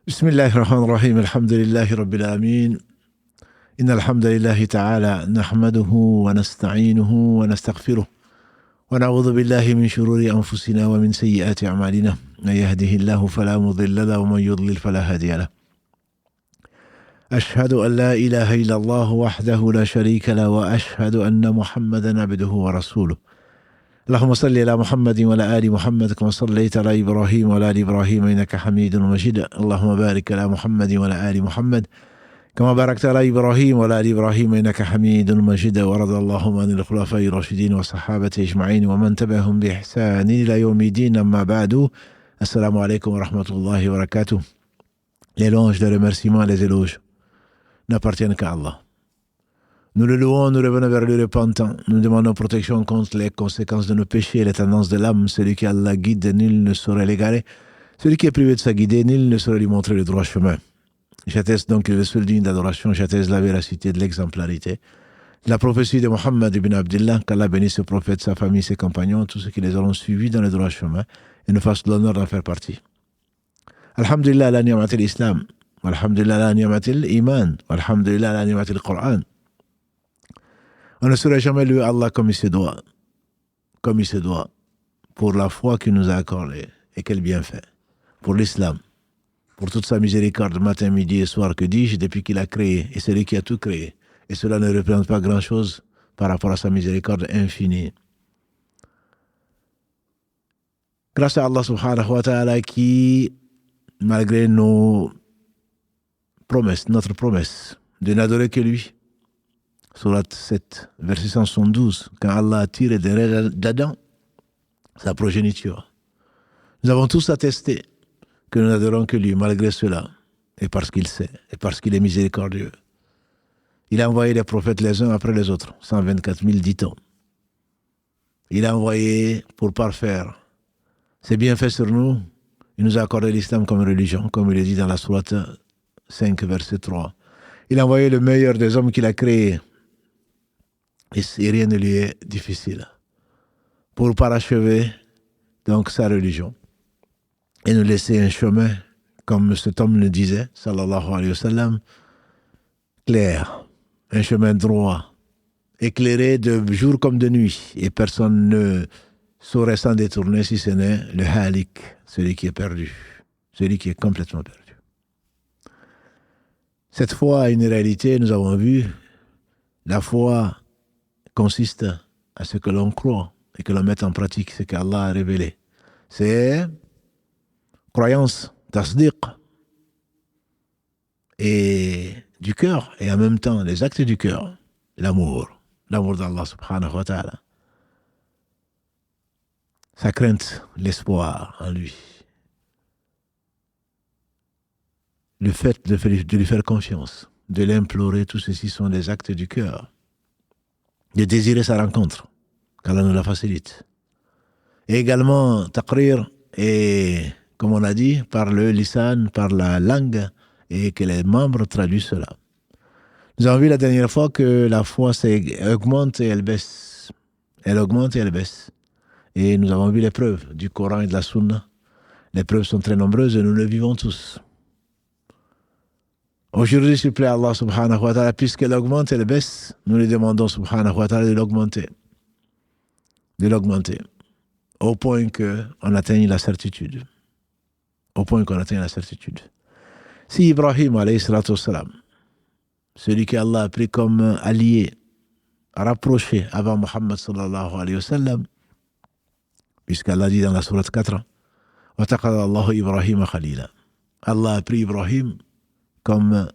بسم الله الرحمن الرحيم الحمد لله رب العالمين إن الحمد لله تعالى نحمده ونستعينه ونستغفره ونعوذ بالله من شرور أنفسنا ومن سيئات أعمالنا من يهده الله فلا مضل له ومن يضلل فلا هادي له أشهد أن لا إله إلا الله وحده لا شريك له وأشهد أن محمدا عبده ورسوله اللهم صل على محمد وعلى آل محمد كما صليت على إبراهيم وعلى آل إبراهيم إنك حميد مجيد اللهم بارك على محمد وعلى آل محمد كما باركت على إبراهيم وعلى آل إبراهيم إنك حميد مجيد ورضى اللهم عن الخلفاء الراشدين والصحابة أجمعين ومن تبعهم بإحسان إلى يوم الدين أما بعد السلام عليكم ورحمة الله وبركاته. Les louanges, les remerciements, les éloges n'appartiennent qu'à Allah. Nous le louons, nous revenons vers le repentant. Nous demandons protection contre les conséquences de nos péchés et les tendances de l'âme. Celui qui Allah guide, nul ne saurait l'égarer. Celui qui est privé de sa guidée, nul ne saurait lui montrer le droit chemin. J'atteste donc le seul digne d'adoration, j'atteste la véracité de l'exemplarité. La prophétie de Mohammed ibn Abdullah, qu'Allah bénisse ce prophète, sa famille, ses compagnons, tous ceux qui les auront suivis dans le droit chemin et nous fassent l'honneur d'en faire partie. Alhamdulillah ala ni'matil islam, alhamdulillah ala ni'matil iman, alhamdulillah ala ni'matil Qur'an. On ne saurait jamais louer Allah comme il se doit, pour la foi qu'il nous a accordée, et quel bienfait, pour l'islam, pour toute sa miséricorde, matin, midi et soir, que dis-je, depuis qu'il a créé, et celui qui a tout créé. Et cela ne représente pas grand-chose par rapport à sa miséricorde infinie. Grâce à Allah subhanahu wa ta'ala qui, malgré notre promesse de n'adorer que lui, Surat 7, verset 172, quand Allah a tiré d'Adam sa progéniture. Nous avons tous attesté que nous n'adorons que lui, malgré cela, et parce qu'il sait, et parce qu'il est miséricordieux. Il a envoyé les prophètes les uns après les autres, 124 000 dit-on. Il a envoyé pour parfaire ses bienfaits sur nous. Il nous a accordé l'islam comme religion, comme il est dit dans la sourate 5, verset 3. Il a envoyé le meilleur des hommes qu'il a créé. Et rien ne lui est difficile. Pour parachever donc sa religion et nous laisser un chemin, comme cet homme le disait, sallallahu alayhi wa sallam, clair, un chemin droit, éclairé de jour comme de nuit, et personne ne saurait s'en détourner si ce n'est le halik, celui qui est perdu, celui qui est complètement perdu. Cette foi a une réalité, nous avons vu, la foi consiste à ce que l'on croit et que l'on mette en pratique ce qu'Allah a révélé. C'est croyance, tasdiq, et du cœur, et en même temps les actes du cœur, l'amour d'Allah subhanahu wa ta'ala, sa crainte, l'espoir en lui, le fait de lui faire confiance, de l'implorer, tout ceci sont des actes du cœur. De désirer sa rencontre, qu'Allah nous la facilite. Et également, taqrir, et comme on a dit, par le lisan, par la langue, et que les membres traduisent cela. Nous avons vu la dernière fois que la foi augmente et elle baisse. Elle augmente et elle baisse. Et nous avons vu les preuves du Coran et de la Sunna. Les preuves sont très nombreuses et nous le vivons tous. Aujourd'hui, s'il plaît Allah subhanahu wa ta'ala, puisqu'elle augmente, elle baisse, nous lui demandons subhanahu wa ta'ala de l'augmenter. De l'augmenter. Au point qu'on atteigne la certitude. Au point qu'on atteigne la certitude. Si Ibrahim, alayhi salatu wassalam, celui qu'Allah a pris comme allié, rapproché avant Muhammad sallallahu alayhi wa sallam, puisqu'Allah dit dans la sourate 4, wa taqala Allahu Ibrahim khalila. Allah a pris Ibrahim comme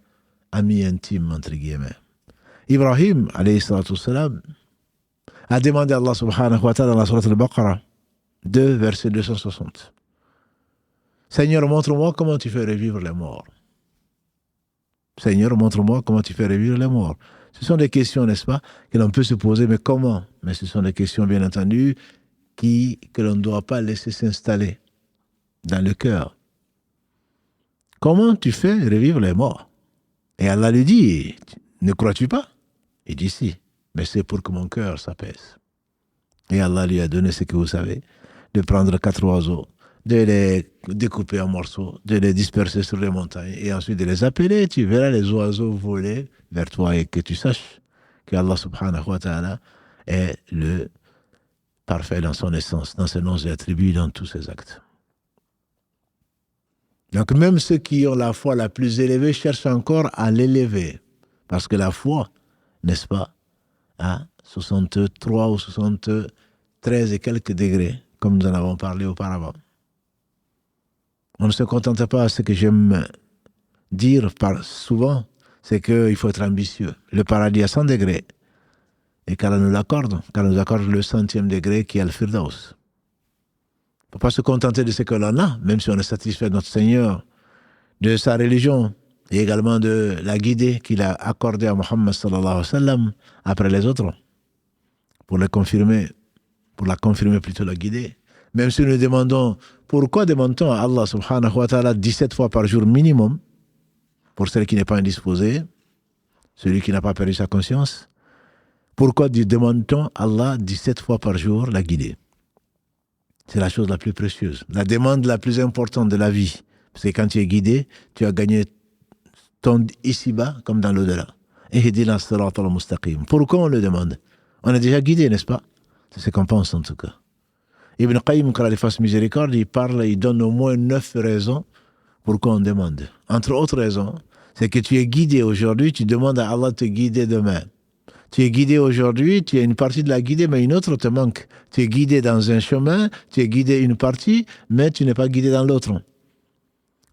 ami intime, entre guillemets. Ibrahim, alayhi salatu wassalam, a demandé à Allah subhanahu wa ta'ala dans la sourate al-Baqarah 2, verset 260. Seigneur, montre-moi comment tu fais revivre les morts. Seigneur, montre-moi comment tu fais revivre les morts. Ce sont des questions, n'est-ce pas, que l'on peut se poser, mais comment? Mais ce sont des questions, bien entendu, que l'on ne doit pas laisser s'installer dans le cœur. Comment tu fais revivre les morts? Et Allah lui dit, ne crois-tu pas? Il dit si, mais c'est pour que mon cœur s'apaise. Et Allah lui a donné ce que vous savez, de prendre 4 oiseaux, de les découper en morceaux, de les disperser sur les montagnes et ensuite de les appeler. Tu verras les oiseaux voler vers toi et que tu saches que Allah subhanahu wa ta'ala est le parfait dans son essence, dans ses noms et attributs, dans tous ses actes. Donc même ceux qui ont la foi la plus élevée cherchent encore à l'élever. Parce que la foi, n'est-ce pas, à 63 ou 73 et quelques degrés, comme nous en avons parlé auparavant. On ne se contente pas, ce que j'aime dire souvent, c'est qu'il faut être ambitieux. Le paradis à 100 degrés, et qu'Allah nous l'accorde, qu'Allah nous accorde le 100e degré qui est le Firdaus. Il ne faut pas se contenter de ce que l'on a, même si on est satisfait de notre Seigneur, de sa religion, et également de la guidée qu'il a accordée à Muhammad sallallahu alayhi wa sallam après les autres, pour la confirmer plutôt la guidée. Même si nous demandons, pourquoi demande-t-on à Allah subhanahu wa ta'ala 17 fois par jour minimum, pour celui qui n'est pas indisposé, celui qui n'a pas perdu sa conscience, pourquoi demande-t-on à Allah 17 fois par jour la guidée? C'est la chose la plus précieuse, la demande la plus importante de la vie. Parce que quand tu es guidé, tu as gagné ton ici-bas comme dans l'au-delà. Ihdina as-sirata al-mustaqim. Pourquoi on le demande? On est déjà guidé, n'est-ce pas? C'est ce qu'on pense en tout cas. Ibn Qayyim, quand il fasse miséricorde, il donne au moins 9 raisons pourquoi on demande. Entre autres raisons, c'est que tu es guidé aujourd'hui, tu demandes à Allah de te guider demain. Tu es guidé aujourd'hui, tu as une partie de la guidée, mais une autre te manque. Tu es guidé dans un chemin, tu es guidé une partie, mais tu n'es pas guidé dans l'autre.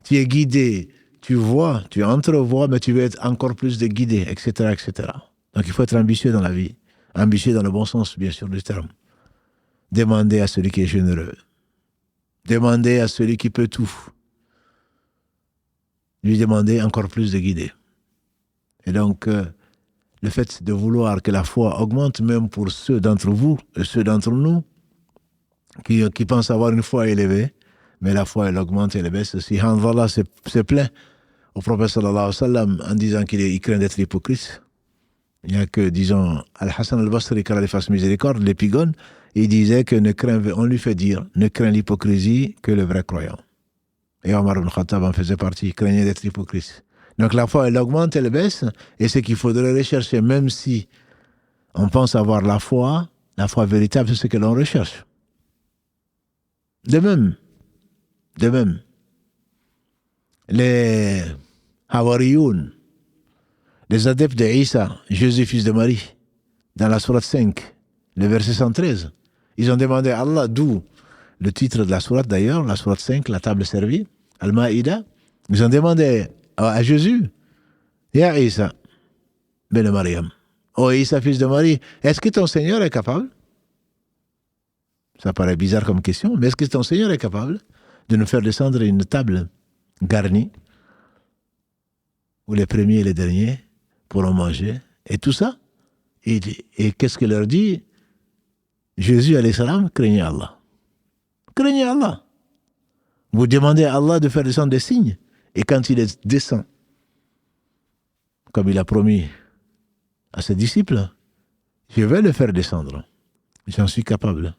Tu es guidé, tu vois, tu entrevois, mais tu veux être encore plus de guidé, etc., etc. Donc il faut être ambitieux dans la vie. Ambitieux dans le bon sens, bien sûr, du terme. Demandez à celui qui est généreux. Demandez à celui qui peut tout. Lui demander encore plus de guider. Et donc, le fait de vouloir que la foi augmente, même pour ceux d'entre vous et ceux d'entre nous qui pensent avoir une foi élevée, mais la foi, elle augmente et elle baisse. Si Hanzala se plaint au prophète sallallahu alayhi wa sallam en disant qu'il craint d'être hypocrite, il n'y a que, disons, Al-Hassan al-Basri, quand il fasse miséricorde, l'épigone, il disait que on lui fait dire, ne craint l'hypocrisie que le vrai croyant. Et Omar ibn Khattab en faisait partie, il craignait d'être hypocrite. Donc la foi, elle augmente, elle baisse, et c'est qu'il faudrait rechercher, même si on pense avoir la foi véritable, c'est ce que l'on recherche. De même, les Hawariyoun, les adeptes de Isa, Jésus fils de Marie, dans la sourate 5, le verset 113, ils ont demandé à Allah, d'où le titre de la sourate d'ailleurs, la sourate 5, la table servie, Al-Ma'ida, ils ont demandé à Jésus, Ya Isa, ben Mariam, oh Isa fils de Marie, est-ce que ton Seigneur est capable? Ça paraît bizarre comme question, mais est-ce que ton Seigneur est capable de nous faire descendre une table garnie, où les premiers et les derniers pourront manger, et tout ça? Et qu'est-ce qu'il leur dit? Jésus, alayhi salam, craignez Allah. Craignez Allah. Vous demandez à Allah de faire descendre des signes, et quand il descend, comme il a promis à ses disciples, je vais le faire descendre. J'en suis capable.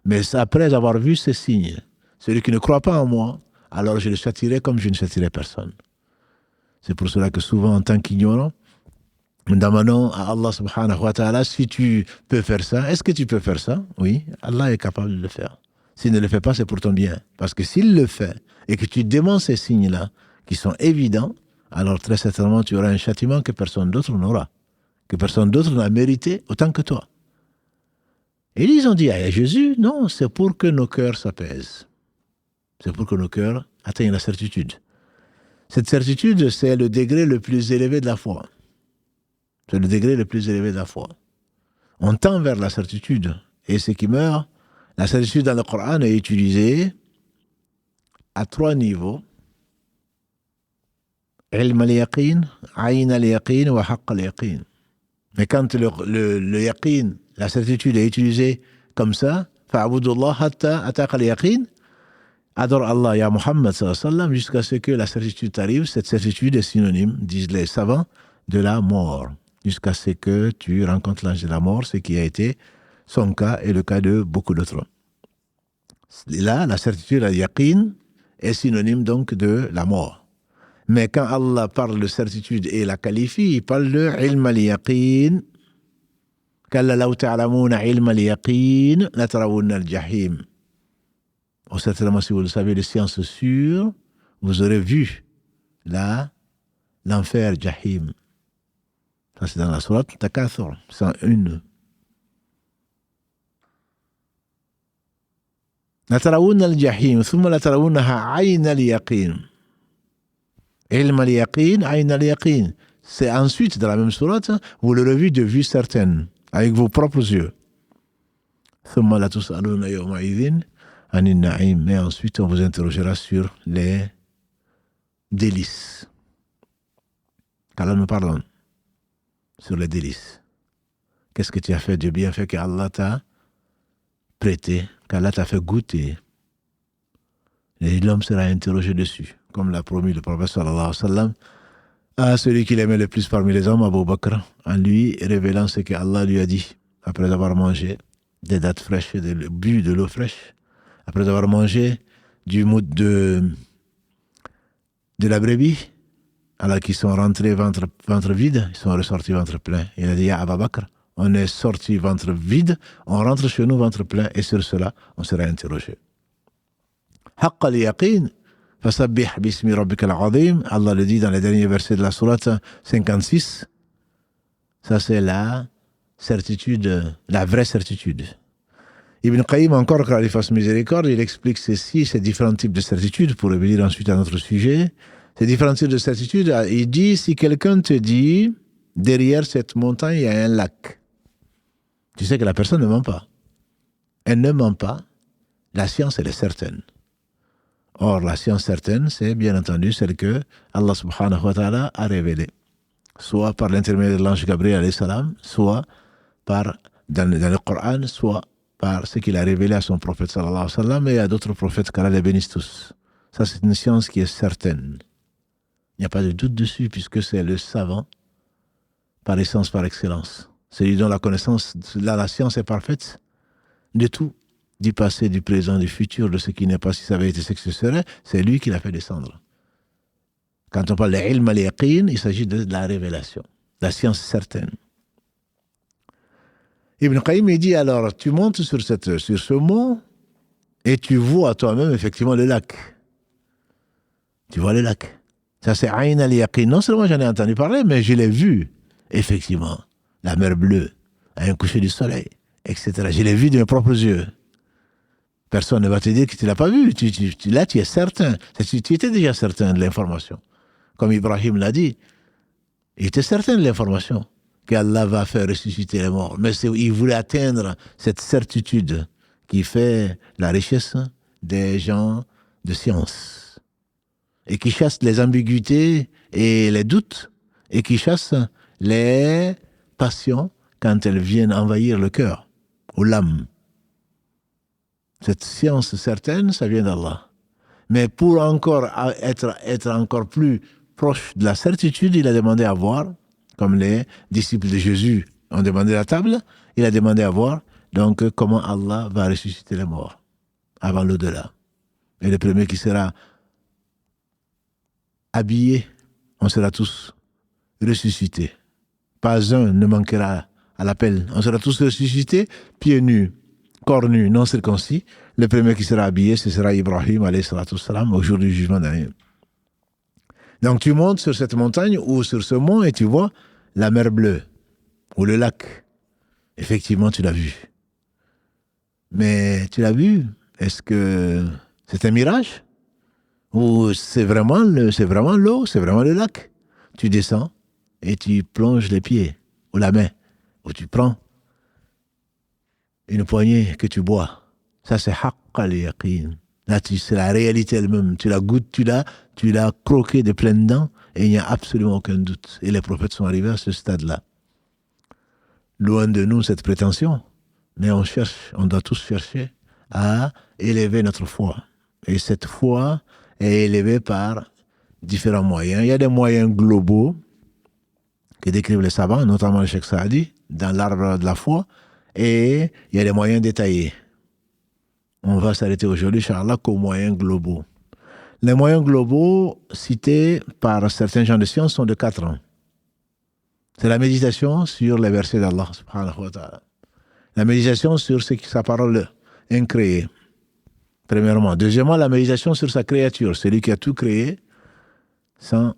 Mais après avoir vu ces signes, celui qui ne croit pas en moi, alors je le châtierai comme je ne châtierai personne. C'est pour cela que souvent, en tant qu'ignorant, nous demandons à Allah subhanahu wa ta'ala, si tu peux faire ça, est-ce que tu peux faire ça? Oui, Allah est capable de le faire. S'il ne le fait pas, c'est pour ton bien. Parce que s'il le fait, et que tu demandes ces signes-là, qui sont évidents, alors très certainement tu auras un châtiment que personne d'autre n'aura. Que personne d'autre n'a mérité autant que toi. Et ils ont dit à Jésus, non, c'est pour que nos cœurs s'apaisent. C'est pour que nos cœurs atteignent la certitude. Cette certitude, c'est le degré le plus élevé de la foi. C'est le degré le plus élevé de la foi. On tend vers la certitude. Et ce qui meurt, la certitude dans le Coran est utilisée à 3 niveaux. Ilm al-yaqin, ayn al-yaqin wa haqq al-yaqin. Mais quand le yaqin, la certitude est utilisée comme ça, fa'budullah hatta ataq al-yaqin, adore Allah, ya Muhammad sallallahu alayhi wa sallam, jusqu'à ce que la certitude arrive. Cette certitude est synonyme, disent les savants, de la mort. Jusqu'à ce que tu rencontres l'ange de la mort, ce qui a été son cas et le cas de beaucoup d'autres. Là, la certitude, la yaqin, est synonyme donc de la mort. Mais quand Allah parle de certitude et la qualifie, il parle de ilm al-yaqin. Kalla law ta'lamuna ilm al-yaqin, la tarawunna al-jahim. Oh, certainement, si vous le savez, de science sûre, vous aurez vu là l'enfer Jahim. Ça, c'est dans la sourate Takathur, 101. La tarawunna al-jahim, thumma la tarawunnaha ayna al-yaqin. Ilm al-yaqin, ayna al-yaqin. C'est ensuite, dans la même sourate, vous l'aurez vu de vue certaine, avec vos propres yeux. Thumma la tus'aluna yawma idhin anin na'im. Mais ensuite, on vous interrogera sur les délices. qu'Allah nous pardonne sur les délices. Qu'est-ce que tu as fait de bien fait qu'Allah t'a prêté, qu'Allah t'a fait goûter. Et l'homme sera interrogé dessus, comme l'a promis le prophète sallallahu alayhi wa sallam à celui qu'il aimait le plus parmi les hommes, Abu Bakr, en lui révélant ce qu'Allah lui a dit après avoir mangé des dattes fraîches, bu de l'eau fraîche, après avoir mangé du mout de la brebis, alors qu'ils sont rentrés ventre vide, ils sont ressortis ventre plein. Il a dit à Abu Bakr, on est sorti ventre vide, on rentre chez nous ventre plein, et sur cela, on sera interrogé. Haqqa al-yaqin, fasabbih bismi rabbika al-azim. Allah le dit dans les derniers versets de la sourate 56. Ça, c'est la certitude, la vraie certitude. Ibn Qayyim, encore qu'il fasse miséricorde, il explique ceci, ces différents types de certitudes, pour revenir ensuite à notre sujet. Ces différents types de certitudes, il dit, si quelqu'un te dit, derrière cette montagne, il y a un lac, tu sais que la personne ne ment pas. Elle ne ment pas. La science, elle est certaine. Or, la science certaine, c'est bien entendu celle que Allah subhanahu wa ta'ala a révélée. Soit par l'intermédiaire de l'ange Gabriel alayhi salam, soit dans le Coran, soit par ce qu'il a révélé à son prophète sallallahu alayhi wa sallam et à d'autres prophètes qu'Allah les bénisse tous. Ça, c'est une science qui est certaine. Il n'y a pas de doute dessus, puisque c'est le savant par essence, par excellence. Celui dont la connaissance, la science est parfaite de tout, du passé, du présent, du futur, de ce qui n'est pas, si ça avait été ce que ce serait, c'est lui qui l'a fait descendre. Quand on parle de ilm al-yaqin, il s'agit de la révélation, la science certaine. Ibn Qayyim, il dit alors, tu montes sur ce mont et tu vois toi-même effectivement le lac. Tu vois le lac. Ça, c'est ayn al-yaqin. Non seulement j'en ai entendu parler, mais je l'ai vu, effectivement. La mer bleue, à un coucher du soleil, etc. Je l'ai vu de mes propres yeux. Personne ne va te dire que tu ne l'as pas vu. Là, tu es certain. Tu étais déjà certain de l'information. Comme Ibrahim l'a dit, il était certain de l'information qu'Allah va faire ressusciter les morts. Mais il voulait atteindre cette certitude qui fait la richesse des gens de science. Et qui chasse les ambiguïtés et les doutes. Et qui chasse les passions quand elles viennent envahir le cœur ou l'âme. Cette science certaine, ça vient d'Allah. Mais pour encore être encore plus proche de la certitude, il a demandé à voir, comme les disciples de Jésus ont demandé la table, il a demandé à voir donc comment Allah va ressusciter les morts avant l'au-delà. Et le premier qui sera habillé, on sera tous ressuscités. Pas un ne manquera à l'appel. On sera tous ressuscités, pieds nus, corps nus, non circoncis. Le premier qui sera habillé, ce sera Ibrahim, alayhi salatu wassalam, au jour du jugement dernier. Donc tu montes sur cette montagne ou sur ce mont et tu vois la mer bleue ou le lac. Effectivement, tu l'as vu. Mais tu l'as vu, est-ce que c'est un mirage? Ou c'est vraiment l'eau, c'est vraiment le lac? Tu descends et tu plonges les pieds ou la main, ou tu prends une poignée que tu bois. Ça, c'est haqq al-yaqin. Là, c'est la réalité elle-même. Tu la goûtes, tu l'as croqué de pleines dents et il n'y a absolument aucun doute. Et les prophètes sont arrivés à ce stade-là. Loin de nous cette prétention, mais on doit tous chercher à élever notre foi. Et cette foi est élevée par différents moyens. Il y a des moyens globaux que décrivent les savants, notamment le Cheikh Saadi, dans l'arbre de la foi, et il y a des moyens détaillés. On va s'arrêter aujourd'hui, Inch'Allah, qu'aux moyens globaux. Les moyens globaux cités par certains gens de science sont de 4 ans. C'est la méditation sur les versets d'Allah, subhanahu wa ta'ala. La méditation sur sa parole incréée, premièrement. Deuxièmement, la méditation sur sa créature, celui qui a tout créé sans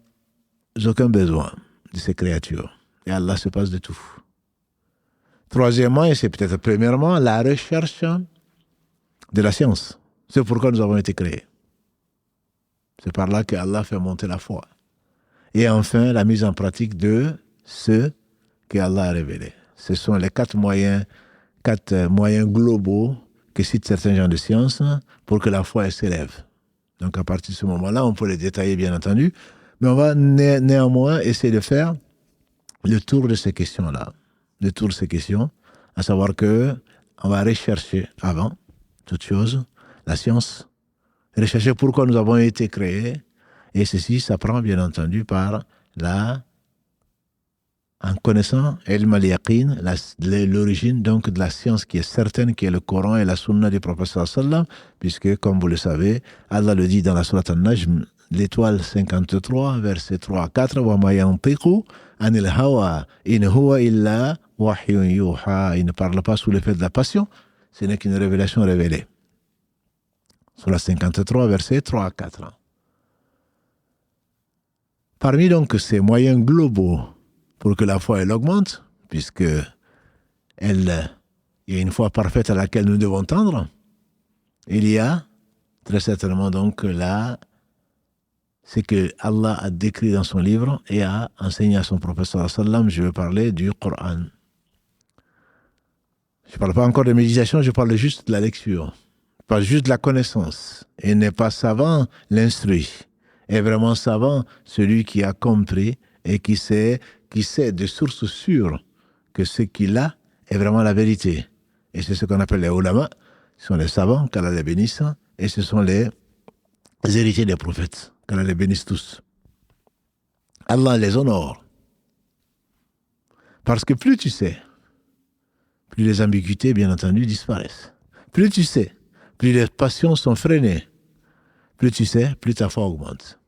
aucun besoin de ces créatures. Et Allah se passe de tout. Troisièmement, et c'est peut-être premièrement, la recherche de la science. C'est pourquoi nous avons été créés. C'est par là qu'Allah fait monter la foi. Et enfin, la mise en pratique de ce qu'Allah a révélé. Ce sont les 4 moyens globaux que citent certains gens de science pour que la foi s'élève. Donc à partir de ce moment-là, on peut les détailler bien entendu, mais on va néanmoins essayer de faire le tour de ces questions-là. Le tour de ces questions, à savoir que on va rechercher avant toute chose la science, rechercher pourquoi nous avons été créés, et ceci s'apprend bien entendu par en connaissant ilm al-yaqin, l'origine donc de la science qui est certaine, qui est le Coran et la Sunna du prophète sallallahu, puisque comme vous le savez, Allah le dit dans la sourate An-Najm, l'étoile 53, versets 3 à 4, wa ma yantiqu anil hawa in huwa illa wahyun yuha. Il ne parle pas sous l'effet de la passion, ce n'est qu'une révélation révélée. Sur la 53, versets 3 à 4. Parmi donc ces moyens globaux pour que la foi elle augmente, puisque il y a une foi parfaite à laquelle nous devons tendre, il y a très certainement donc ce que Allah a décrit dans son livre et a enseigné à son prophète sallallahu alayhi wa sallam. Je veux parler du Coran. Je ne parle pas encore de méditation, je parle juste de la lecture. Je parle juste de la connaissance. Et n'est pas savant l'instruit. Est vraiment savant celui qui a compris et qui sait de source sûre que ce qu'il a est vraiment la vérité. Et c'est ce qu'on appelle les ulama, ce sont les savants, qu'Allah les bénisse, et ce sont les héritiers des prophètes, qu'Allah les bénisse tous. Allah les honore. Parce que plus tu sais, plus les ambiguïtés, bien entendu, disparaissent. Plus tu sais, plus les passions sont freinées. Plus tu sais, plus ta foi augmente.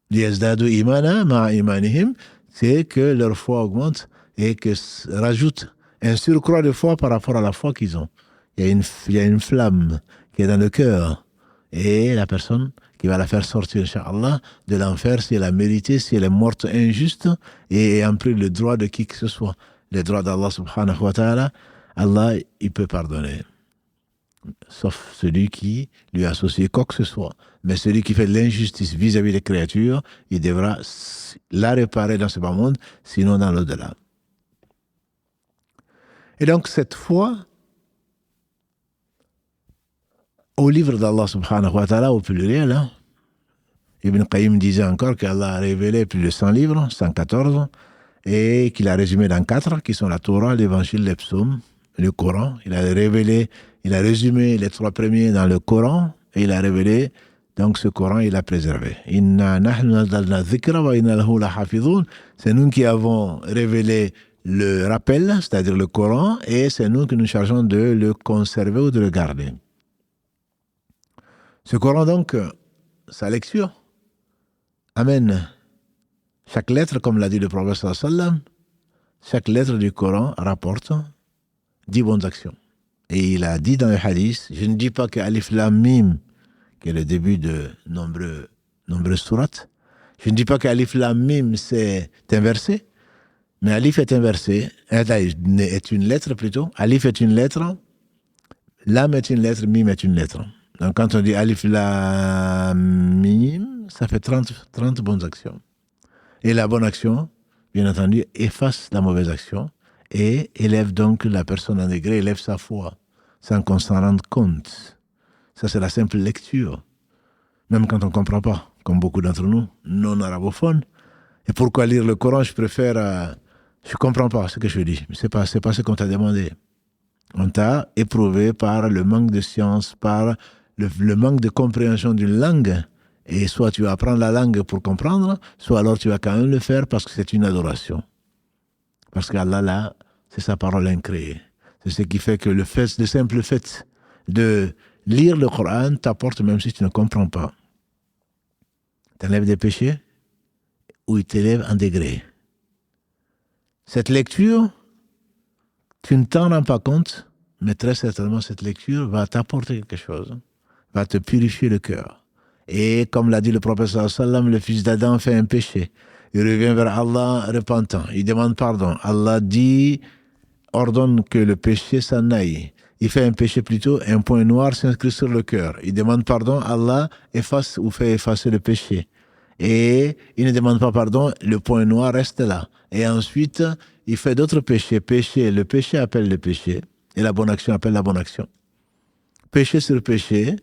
Liyazdadu imana ma'a imanihim, c'est que leur foi augmente et que rajoute un surcroît de foi par rapport à la foi qu'ils ont. Il y a une flamme qui est dans le cœur. Et la personne qui va la faire sortir, Inch'Allah, de l'enfer, si elle a mérité, si elle est morte injuste et ayant pris le droit de qui que ce soit, le droit d'Allah subhanahu wa ta'ala, Allah, il peut pardonner. Sauf celui qui lui a associé quoi que ce soit. Mais celui qui fait de l'injustice vis-à-vis des créatures, il devra la réparer dans ce bas monde, sinon dans l'au-delà. Et donc cette foi au livre d'Allah subhanahu wa ta'ala, au pluriel, Ibn Qayyim disait encore qu'Allah a révélé plus de 100 livres, 114, et qu'il a résumé dans 4, qui sont la Torah, l'Évangile, les psaumes, le Coran. Il a résumé les 3 premiers dans le Coran, et il a révélé, donc ce Coran, il l'a préservé. Inna nahnu nazzalna dhikra wa inna lahu lahafidhun. C'est nous qui avons révélé le rappel, c'est-à-dire le Coran, et c'est nous qui nous chargeons de le conserver ou de le garder. Ce Coran, donc, sa lecture amène chaque lettre, comme l'a dit le prophète sallallahu alayhi wa sallam, chaque lettre du Coran rapporte 10 bonnes actions. Et il a dit dans le hadith, je ne dis pas que Alif Lam Mim, qui est le début de nombreuses sourates, je ne dis pas qu'Alif Lam Mim c'est un verset, mais Alif est un verset, est une lettre plutôt, Alif est une lettre, Lam est une lettre, Mim est une lettre. Donc quand on dit Alif Lam Mim, ça fait 30 bonnes actions. Et la bonne action, bien entendu, efface la mauvaise action et élève donc la personne en degré, élève sa foi, sans qu'on s'en rende compte. Ça, c'est la simple lecture. Même quand on ne comprend pas, comme beaucoup d'entre nous, non-arabophones. Et pourquoi lire le Coran? Je préfère... je ne comprends pas ce que je dis. Ce n'est pas ce qu'on t'a demandé. On t'a éprouvé par le manque de science, par le manque de compréhension d'une langue. Et soit tu vas apprendre la langue pour comprendre, soit alors tu vas quand même le faire parce que c'est une adoration. Parce qu'Allah, là, c'est sa parole incréée. C'est ce qui fait que le simple fait de lire le Coran t'apporte même si tu ne comprends pas. T'enlèves des péchés ou il t'élève en degré. Cette lecture, tu ne t'en rends pas compte, mais très certainement cette lecture va t'apporter quelque chose, va te purifier le cœur. Et comme l'a dit le prophète sallallahu alayhi wa sallam, le fils d'Adam fait un péché. Il revient vers Allah repentant, il demande pardon. Allah ordonne que le péché s'en aille. Il fait un péché plutôt, un point noir s'inscrit sur le cœur. Il demande pardon, Allah efface ou fait effacer le péché. Et il ne demande pas pardon, le point noir reste là. Et ensuite, il fait d'autres péchés. Le péché appelle le péché, et la bonne action appelle la bonne action. Péché sur péché,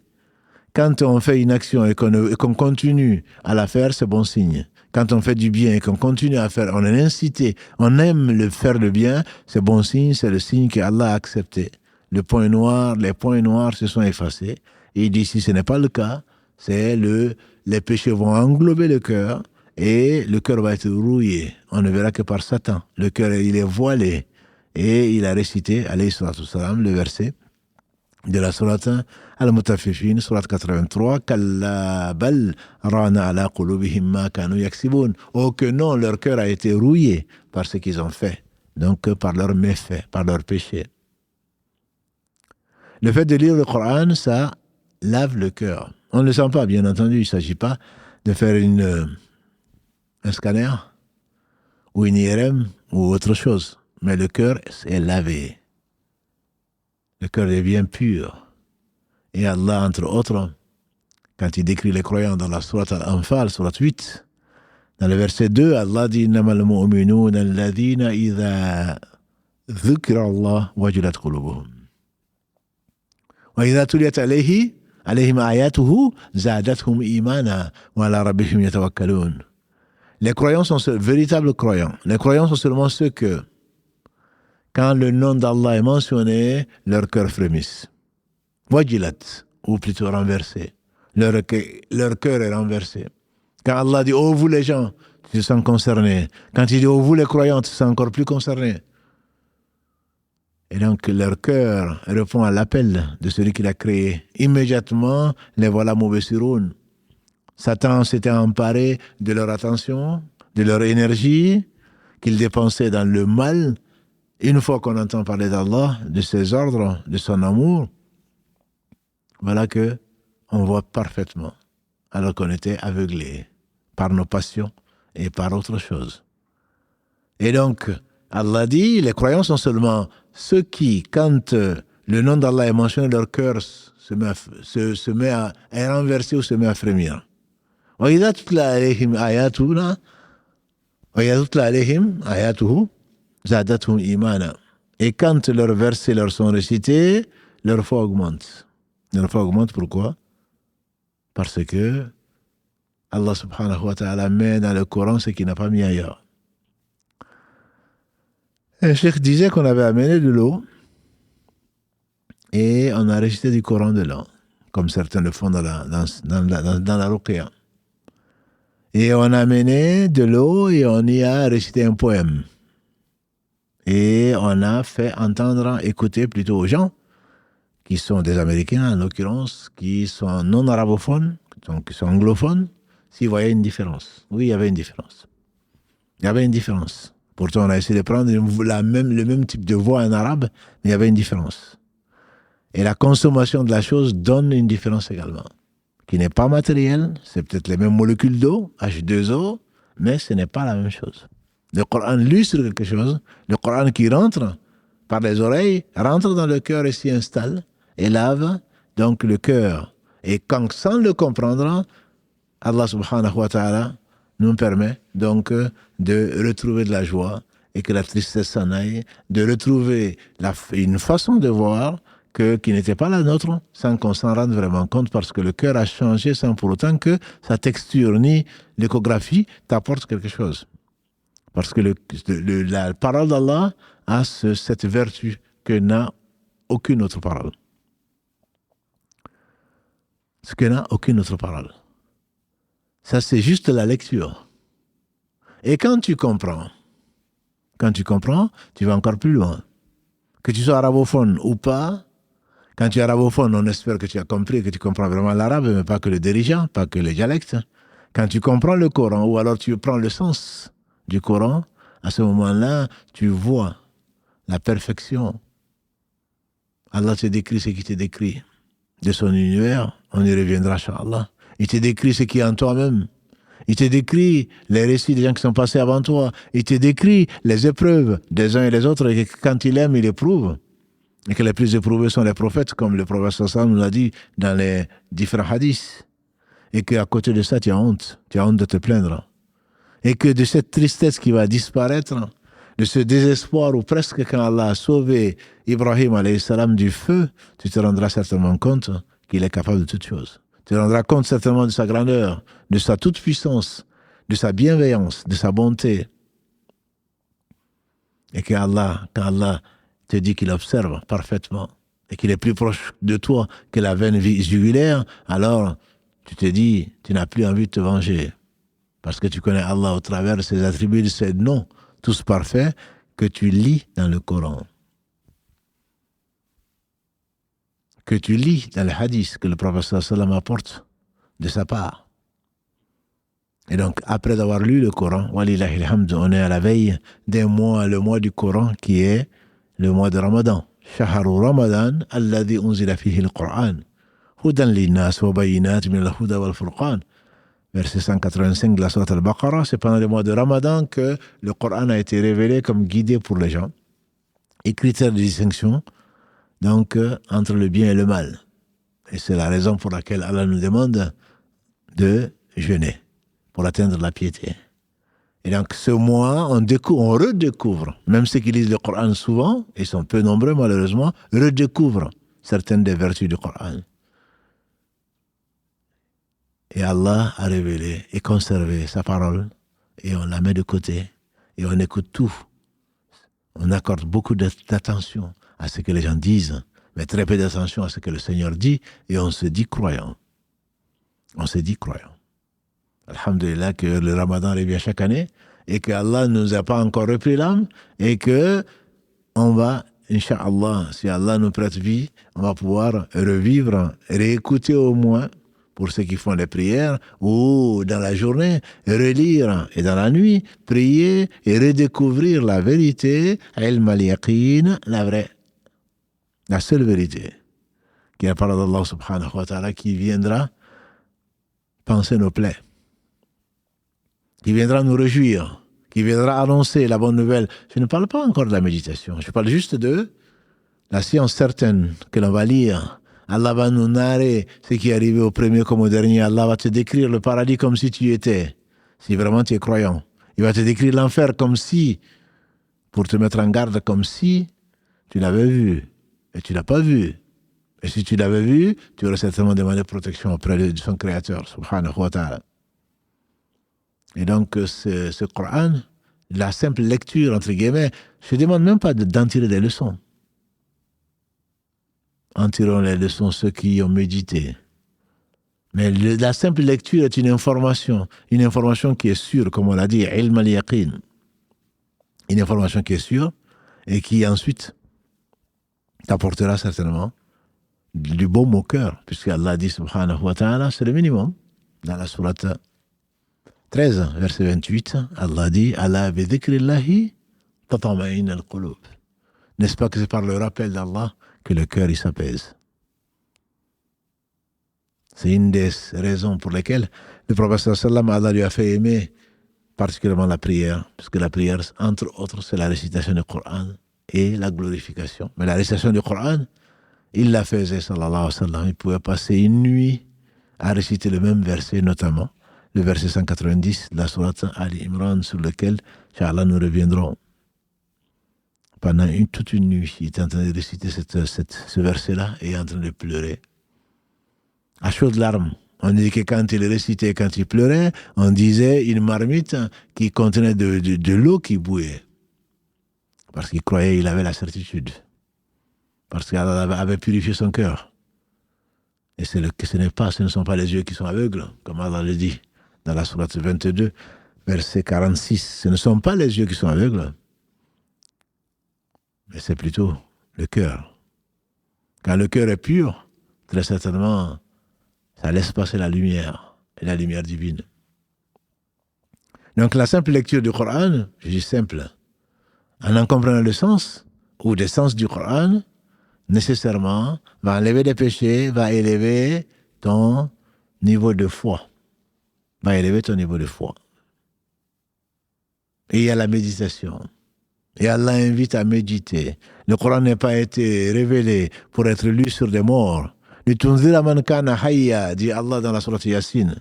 quand on fait une action et qu'on continue à la faire, c'est bon signe. Quand on fait du bien et qu'on continue à faire, on est incité, on aime faire le bien, c'est bon signe, c'est le signe qu'Allah a accepté. Les points noirs se sont effacés. Et il dit, si ce n'est pas le cas, les péchés vont englober le cœur et le cœur va être rouillé. On ne verra que par Satan. Le cœur, il est voilé. Et il a récité, alayhi salatu salam, le verset de la sourate Al-Mutaffifin, sourate 83, Kalla bal rana ala qulubihim ma kanu yaksibun. Oh que non, leur cœur a été rouillé par ce qu'ils ont fait. Donc par leurs méfaits, par leurs péchés. Le fait de lire le Coran, ça lave le cœur. On ne le sent pas, bien entendu. Il ne s'agit pas de faire un scanner ou une IRM ou autre chose. Mais le cœur est lavé. Le cœur devient pur. Et Allah, entre autres, quand il décrit les croyants dans la sourate Al-Anfal, sourate 8, dans le verset 2, Allah dit « Innamal mu'minun alladhina idha dhukira Allah wajilat qulubuhum. Wa idha tuliyat alayhim ayatuhu zadathum imana wa ala rabbihim yatawakkalun. » Les croyants sont véritables croyants. Les croyants sont seulement ceux que, quand le nom d'Allah est mentionné, leur cœur frémisse. Wajilat, ou plutôt renversé. Leur cœur est renversé. Quand Allah dit « Oh, vous les gens », tu te sens concerné. Quand il dit « Oh, vous les croyants », tu te sens encore plus concerné. Et donc, leur cœur répond à l'appel de celui qui l'a créé. Immédiatement, les voilà mubsiroun. Satan s'était emparé de leur attention, de leur énergie, qu'ils dépensaient dans le mal. Une fois qu'on entend parler d'Allah, de ses ordres, de son amour, voilà que on voit parfaitement, alors qu'on était aveuglés par nos passions et par autre chose. Et donc, Allah dit, les croyants sont seulement ceux qui, quand le nom d'Allah est mentionné, leur cœur se met à renverser ou se met à frémir. وَإِذَا تُتْلَى عَلَيْهِمْ آيَاتُهُ زَادَتْهُمْ إِيمَانًا. Et quand leurs versets leur sont récités, leur foi augmente. Leur foi augmente, pourquoi? Parce que Allah subhanahu wa ta'ala met dans le Coran ce qu'il n'a pas mis ailleurs. Un cheikh disait qu'on avait amené de l'eau et on a récité du Coran dedans, comme certains le font dans la ruqya. Et on a amené de l'eau et on y a récité un poème. Et on a fait écouter plutôt aux gens qui sont des Américains, en l'occurrence, qui sont non arabophones, donc qui sont anglophones, s'ils voyaient une différence. Oui, il y avait une différence. Il y avait une différence. Pourtant, on a essayé de prendre le même type de voix en arabe, mais il y avait une différence. Et la consommation de la chose donne une différence également, qui n'est pas matérielle. C'est peut-être les mêmes molécules d'eau, H2O, mais ce n'est pas la même chose. Le Coran lu sur quelque chose, le Coran qui rentre par les oreilles, rentre dans le cœur et s'y installe, et lave donc le cœur. Et quand, sans le comprendre, Allah subhanahu wa ta'ala nous permet donc de retrouver de la joie et que la tristesse s'en aille, de retrouver une façon de voir qui n'était pas la nôtre, sans qu'on s'en rende vraiment compte, parce que le cœur a changé sans pour autant que sa texture ni l'échographie t'apporte quelque chose. Parce que la parole d'Allah a cette vertu que n'a aucune autre parole. Ce que n'a aucune autre parole. Ça, c'est juste la lecture. Et quand tu comprends, tu vas encore plus loin. Que tu sois arabophone ou pas, Quand tu es arabophone, on espère que tu as compris, que tu comprends vraiment l'arabe, mais pas que le dirigeant, pas que les dialectes. Quand tu comprends le Coran, ou alors tu prends le sens du Coran, à ce moment-là, tu vois la perfection. Allah te décrit ce qui te décrit de son univers. On y reviendra, Inch'Allah. Il te décrit ce qui est en toi-même. Il te décrit les récits des gens qui sont passés avant toi. Il te décrit les épreuves des uns et des autres. Et que quand il aime, il éprouve. Et que les plus éprouvés sont les prophètes, comme le prophète sallallahu nous l'a dit dans les différents hadiths. Et qu'à côté de ça, tu as honte. Tu as honte de te plaindre. Et que de cette tristesse qui va disparaître, de ce désespoir où presque quand Allah a sauvé Ibrahim alayhi salam du feu, tu te rendras certainement compte qu'il est capable de toutes choses. Tu te rendras compte certainement de sa grandeur, de sa toute-puissance, de sa bienveillance, de sa bonté. Et que Allah, quand Allah te dit qu'il observe parfaitement et qu'il est plus proche de toi que la veine jugulaire, alors tu te dis, tu n'as plus envie de te venger. Parce que tu connais Allah au travers de ses attributs, de ses noms, tous parfaits, que tu lis dans le Coran. Que tu lis dans les hadiths que le prophète sallam apporte de sa part. Et donc, après avoir lu le Coran, walillahi alhamd, on est à la veille d'un mois, le mois du Coran, qui est le mois de Ramadan. Shahru Ramadan, alladhi unzila fihi al-Qur'an. Hudan linnas wa bayinat min al-huda wal-furqan. Verset 185 de la sourate Al-Baqarah, c'est pendant le mois de Ramadan que le Coran a été révélé comme guidé pour les gens. Et critère de distinction, donc, entre le bien et le mal. Et c'est la raison pour laquelle Allah nous demande de jeûner, pour atteindre la piété. Et donc, ce mois, on redécouvre, même ceux qui lisent le Coran souvent, ils sont peu nombreux malheureusement, redécouvrent certaines des vertus du Coran. Et Allah a révélé et conservé sa parole, et on la met de côté, et on écoute tout. On accorde beaucoup d'attention à ce que les gens disent, mais très peu d'attention à ce que le Seigneur dit, et on se dit croyant. On se dit croyant. Alhamdulillah que le Ramadan revient chaque année, et que Allah ne nous a pas encore repris l'âme, et que on va, Inch'Allah, si Allah nous prête vie, on va pouvoir revivre, réécouter au moins, pour ceux qui font les prières, ou dans la journée, relire, et dans la nuit, prier et redécouvrir la vérité, ilm al-yaqin, la vraie, la seule vérité, qui est la parole d'Allah subhanahu wa ta'ala, qui viendra panser nos plaies, qui viendra nous réjouir, qui viendra annoncer la bonne nouvelle. Je ne parle pas encore de la méditation, je parle juste de la science certaine que l'on va lire. Allah va nous narrer ce qui est arrivé au premier comme au dernier. Allah va te décrire le paradis comme si tu y étais, si vraiment tu es croyant. Il va te décrire l'enfer comme si, pour te mettre en garde, comme si tu l'avais vu. Et tu ne l'as pas vu. Et si tu l'avais vu, tu aurais certainement demandé protection auprès de son Créateur, subhanahu wa ta'ala. Et donc, ce Coran, la simple lecture, entre guillemets, je ne demande même pas d'en tirer des leçons. En tirant les leçons ceux qui y ont médité. Mais la simple lecture est une information qui est sûre, comme on l'a dit, ilm al-yaqin. Une information qui est sûre et qui ensuite t'apportera certainement du baume au cœur, puisque Allah dit subhanahu wa ta'ala, c'est le minimum. Dans la sourate 13, verset 28, Allah dit Ala bi dhikrillahi tatma'innu al-qulub. N'est-ce pas que c'est par le rappel d'Allah que le cœur il s'apaise. C'est une des raisons pour lesquelles le prophète sallam, Allah lui a fait aimer particulièrement la prière, parce que la prière, entre autres, c'est la récitation du Coran et la glorification. Mais la récitation du Coran, il la faisait, sallallahu alayhi wa sallam, il pouvait passer une nuit à réciter le même verset, notamment le verset 190 de la sourate Ali Imran, sur lequel, Inch'Allah, nous reviendrons. Pendant toute une nuit, il était en train de réciter ce verset-là et en train de pleurer. À chaudes larmes. On dit que quand il récitait, quand il pleurait, on disait une marmite qui contenait de l'eau qui bouillait. Parce qu'il croyait qu'il avait la certitude. Parce qu'Allah avait purifié son cœur. Et ce ne sont pas les yeux qui sont aveugles, comme Allah le dit dans la sourate 22, verset 46. Ce ne sont pas les yeux qui sont aveugles, mais c'est plutôt le cœur. Quand le cœur est pur, très certainement, ça laisse passer la lumière, et la lumière divine. Donc la simple lecture du Coran, je dis simple, en comprenant le sens, ou des sens du Coran, nécessairement, va enlever des péchés, va élever ton niveau de foi. Va élever ton niveau de foi. Et il y a la méditation. Et Allah invite à méditer. Le Coran n'a pas été révélé pour être lu sur des morts. Litunzira man kana hayya, dit Allah dans la sourate Yasin.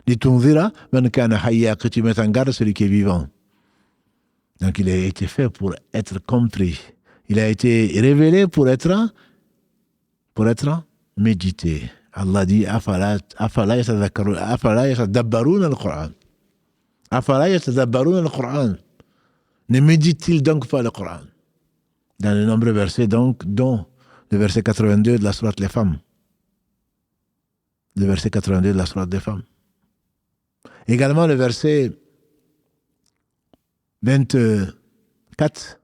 Litunzira man kana hayya, que tu mettes en garde celui qui est vivant. Donc il a été fait pour être compris. Il a été révélé pour être médité. Allah dit afala yatadabbaruna al-Qur'an. Afala yatadabbaruna al-Qur'an. Ne médite-t-il donc pas le Coran? Dans de nombreux versets, donc, dont le verset 82 de la sourate Les Femmes. Le verset 82 de la sourate des Femmes. Également le verset 24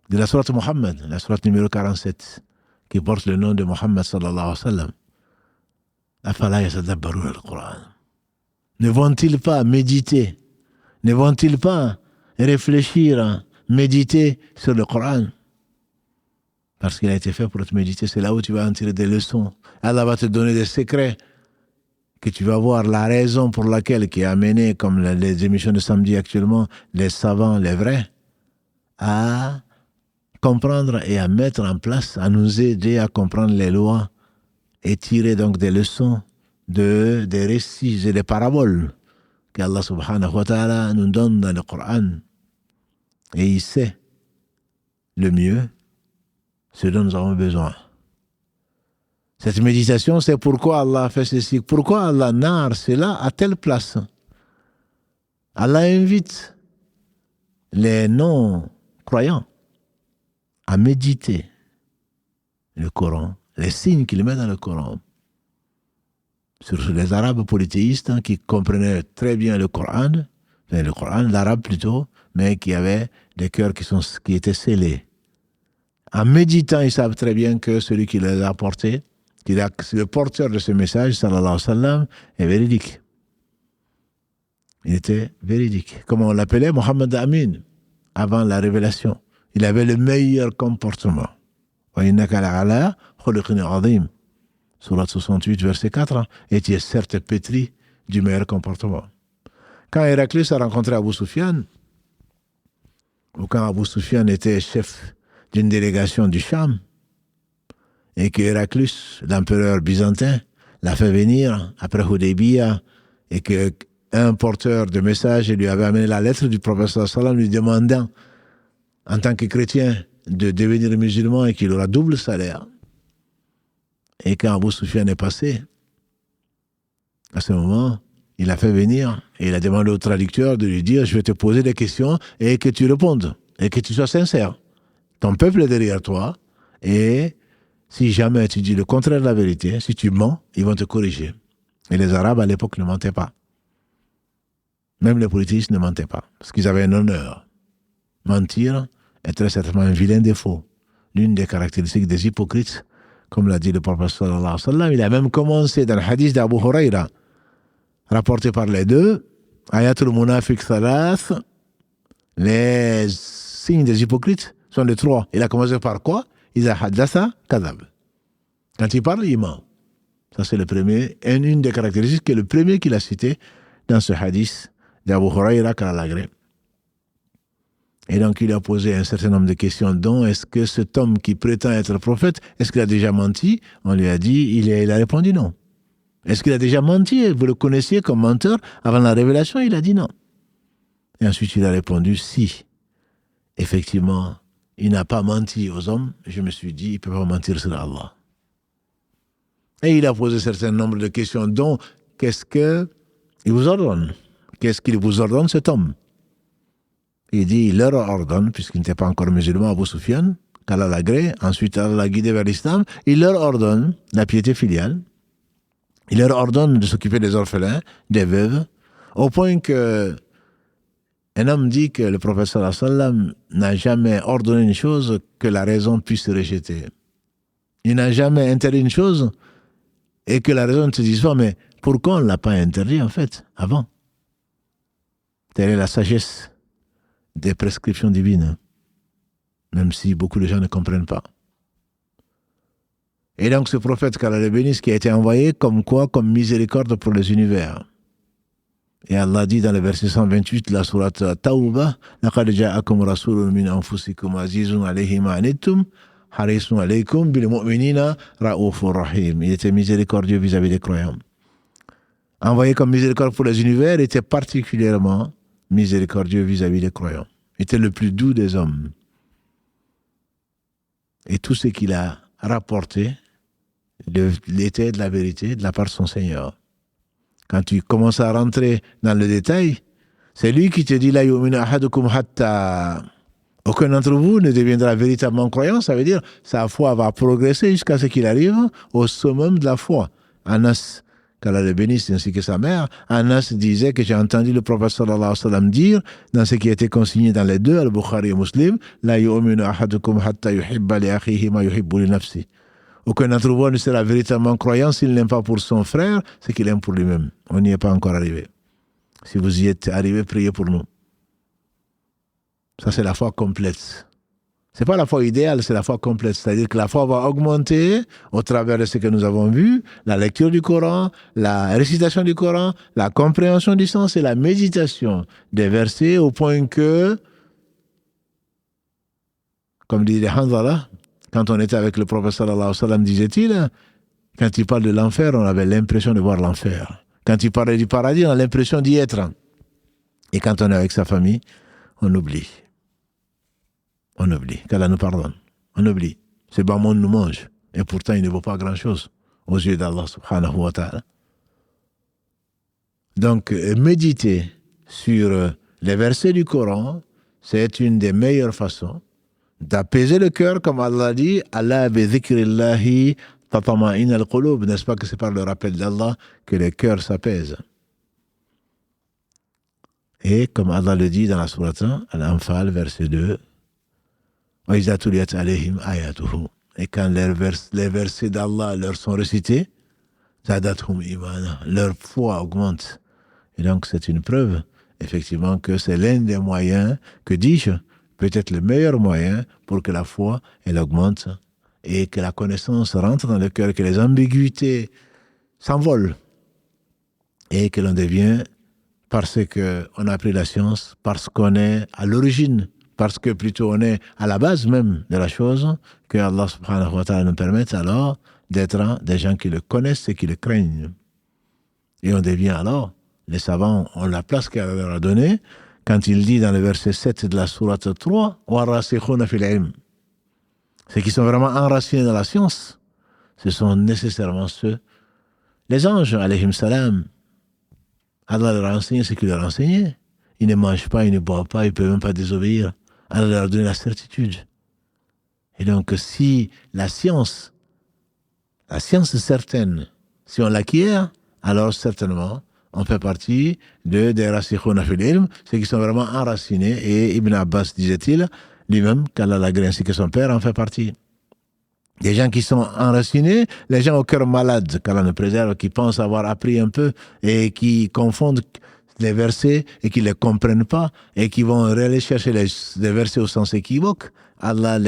de la sourate Muhammad, la sourate numéro 47, qui porte le nom de Muhammad sallallahu alayhi wa sallam. Afala yatadabbaruna al-Qur'an. Ne vont-ils pas méditer? Ne vont-ils pas réfléchir, méditer sur le Coran? Parce qu'il a été fait pour te méditer. C'est là où tu vas en tirer des leçons. Allah va te donner des secrets que tu vas voir la raison pour laquelle qui a amené, comme les émissions de samedi actuellement, les savants, les vrais, à comprendre et à mettre en place, à nous aider à comprendre les lois et tirer donc des leçons des récits et des paraboles qu'Allah subhanahu wa ta'ala nous donne dans le Coran. Et il sait le mieux ce dont nous avons besoin. Cette méditation, c'est pourquoi Allah a fait ceci, pourquoi Allah narre cela à telle place. Allah invite les non-croyants à méditer le Coran, les signes qu'il met dans le Coran. Sur les Arabes polythéistes qui comprenaient très bien le Coran, l'arabe plutôt, mais qui avaient des cœurs qui étaient scellés. En méditant, ils savent très bien que celui qui les a apportés, le porteur de ce message, sallallahu alayhi wa sallam, est véridique. Il était véridique. Comme on l'appelait, Muhammad Amin, avant la révélation. Il avait le meilleur comportement. Wa innaka la'ala khuluqin azim. Surat 68, verset 4. Et tu es certes pétri du meilleur comportement. Quand Héraclius a rencontré Abu Sufyan, ou quand Abu Sufyan était chef d'une délégation du Cham, et que Héraclius, l'empereur byzantin, l'a fait venir après Hudaybiyah, et qu'un porteur de message lui avait amené la lettre du prophète sallallahu alayhi wa sallam lui demandant, en tant que chrétien, de devenir musulman et qu'il aura double salaire. Et quand Abu Sufyan est passé, à ce moment, il a fait venir et il a demandé au traducteur de lui dire: je vais te poser des questions et que tu répondes et que tu sois sincère. Ton peuple est derrière toi et si jamais tu dis le contraire de la vérité, si tu mens, ils vont te corriger. Et les Arabes à l'époque ne mentaient pas. Même les politistes ne mentaient pas parce qu'ils avaient un honneur. Mentir est très certainement un vilain défaut. L'une des caractéristiques des hypocrites, comme l'a dit le prophète sallallahu alayhi wa sallam, il a même commencé dans le hadith d'Abu Huraira, rapporté par les deux, Ayatul Munafiq Thalath, les signes des hypocrites sont les trois. Il a commencé par quoi? Iza haddatha kadhab. Quand il parle, il ment. Ça, c'est le premier, et une des caractéristiques qui est le premier qu'il a cité dans ce hadith d'Abu Huraira Karalagré. Et donc, il a posé un certain nombre de questions, dont est-ce que cet homme qui prétend être prophète, est-ce qu'il a déjà menti? On lui a dit, il a répondu non. Est-ce qu'il a déjà menti? Vous le connaissiez comme menteur avant la révélation? Il a dit non. Et ensuite, il a répondu si. Effectivement, il n'a pas menti aux hommes. Je me suis dit, il ne peut pas mentir sur Allah. Et il a posé un certain nombre de questions, dont qu'est-ce qu'il vous ordonne? Qu'est-ce qu'il vous ordonne, cet homme? Il dit, il leur ordonne, puisqu'il n'était pas encore musulman, Abu Sufyan, qu'Allah l'a gré, ensuite Allah l'a guidé vers l'islam, il leur ordonne la piété filiale, il leur ordonne de s'occuper des orphelins, des veuves, au point que un homme dit que le prophète sallallahu alayhi wa sallam n'a jamais ordonné une chose que la raison puisse rejeter. Il n'a jamais interdit une chose et que la raison ne te dise pas, mais pourquoi on ne l'a pas interdit en fait, avant? Telle est la sagesse des prescriptions divines, même si beaucoup de gens ne comprennent pas. Et donc ce prophète, qu'Allah le bénisse, qui a été envoyé comme quoi? Comme miséricorde pour les univers. Et Allah dit dans le verset 128 de la sourate Tawbah, لَقَدْ جَاءَكُمْ رَسُولٌ مِّنْ أَنفُسِكُمْ عَزِيزٌ عَلَيْهِ مَا عَنِتُّمْ حَرِيصٌ عَلَيْكُمْ بِالْمُؤْمِنِينَ رَءُوفٌ رَحِيمٌ. Il était miséricordieux vis-à-vis des croyants. Envoyé comme miséricorde pour les univers, il était particulièrement miséricordieux vis-à-vis des croyants. Il était le plus doux des hommes. Et tout ce qu'il a rapporté était de la vérité de la part de son Seigneur. Quand tu commences à rentrer dans le détail, c'est lui qui te dit la yu'minu ahadukum hatta. Aucun d'entre vous ne deviendra véritablement croyant. Ça veut dire sa foi va progresser jusqu'à ce qu'il arrive au summum de la foi. Anas, qu'Allah le bénisse, ainsi que sa mère, Anas disait que j'ai entendu le prophète sallallahu alayhi wa sallam dire, dans ce qui a été consigné dans les deux, Al-Bukhari et Muslim, la yu'minu ahadukum hatta yuhibba li akhihi ma yuhibbu li nafsi. Aucun d'entre vous ne sera véritablement croyant s'il n'aime pas pour son frère ce qu'il aime pour lui-même. On n'y est pas encore arrivé. Si vous y êtes arrivé, priez pour nous. Ça, c'est la foi complète. Ce n'est pas la foi idéale, c'est la foi complète. C'est-à-dire que la foi va augmenter au travers de ce que nous avons vu, la lecture du Coran, la récitation du Coran, la compréhension du sens et la méditation des versets au point que, comme dit Hanzala, quand on était avec le prophète sallallahu alayhi wa sallam, disait-il, quand il parle de l'enfer, on avait l'impression de voir l'enfer. Quand il parlait du paradis, on a l'impression d'y être. Et quand on est avec sa famille, on oublie. On oublie. Qu'Allah nous pardonne. On oublie. Ce bas monde nous mange. Et pourtant, il ne vaut pas grand-chose aux yeux d'Allah subhanahu wa ta'ala. Donc, méditer sur les versets du Coran, c'est une des meilleures façons d'apaiser le cœur, comme Allah dit, Allah bi dhikrillahi tatama'in al-qulub, n'est-ce pas que c'est par le rappel d'Allah que les cœurs s'apaisent. Et comme Allah le dit dans la sourate Al-Anfal, verset 2, wa iza tuliyat alayhim ayatuhu. Et quand les versets d'Allah leur sont récités, zadathum imana, leur foi augmente. Et donc c'est une preuve, effectivement, que c'est l'un des moyens, que dis-je, peut-être le meilleur moyen pour que la foi, elle augmente et que la connaissance rentre dans le cœur, que les ambiguïtés s'envolent et que l'on devient, parce qu'on a appris la science, parce qu'on est à l'origine, parce que plutôt on est à la base même de la chose, que Allah subhanahu wa ta'ala nous permette alors d'être des gens qui le connaissent et qui le craignent. Et on devient alors, les savants ont la place qu'Allah leur a donnée, quand il dit dans le verset 7 de la sourate 3, وَالرَّاسِخُونَ فِي الْعِلْمِ, ceux qui sont vraiment enracinés dans la science, ce sont nécessairement ceux, les anges, alayhim salam. Allah leur a enseigné ce qu'il leur a enseigné. Ils ne mangent pas, ils ne boivent pas, ils ne peuvent même pas désobéir. Allah leur a donné la certitude. Et donc, si la science est certaine, si on l'acquiert, alors certainement, on fait partie des rasikhuna fil ilm, ceux qui sont vraiment enracinés. Et Ibn Abbas disait-il, lui-même, qu'Allah l'a gré ainsi que son père en fait partie. Des gens qui sont enracinés, les gens au cœur malade, qu'Allah nous préserve, qui pensent avoir appris un peu et qui confondent les versets et qui ne les comprennent pas et qui vont aller chercher les versets au sens équivoque. Allah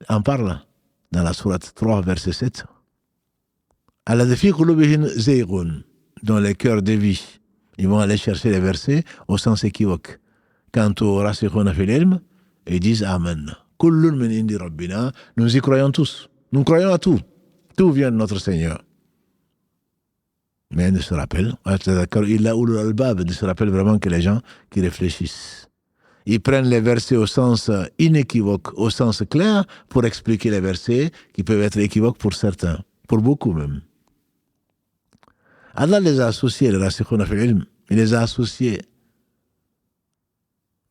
en parle dans la sourate 3, verset 7. Alladhi qulubihin zayghun, dans les cœurs dévient. Ils vont aller chercher les versets au sens équivoque. Quant aux rasikhuna fil ilm, ils disent Amen. Kullun min indi rabbina, nous y croyons tous. Nous croyons à tout. Tout vient de notre Seigneur. Mais ils ne se rappellent, il a ulul albab, ne se rappellent vraiment que les gens qui réfléchissent. Ils prennent les versets au sens inéquivoque, au sens clair, pour expliquer les versets qui peuvent être équivoques pour certains, pour beaucoup même. Allah les a associés, les rasikhuna fil ilm, il les a associés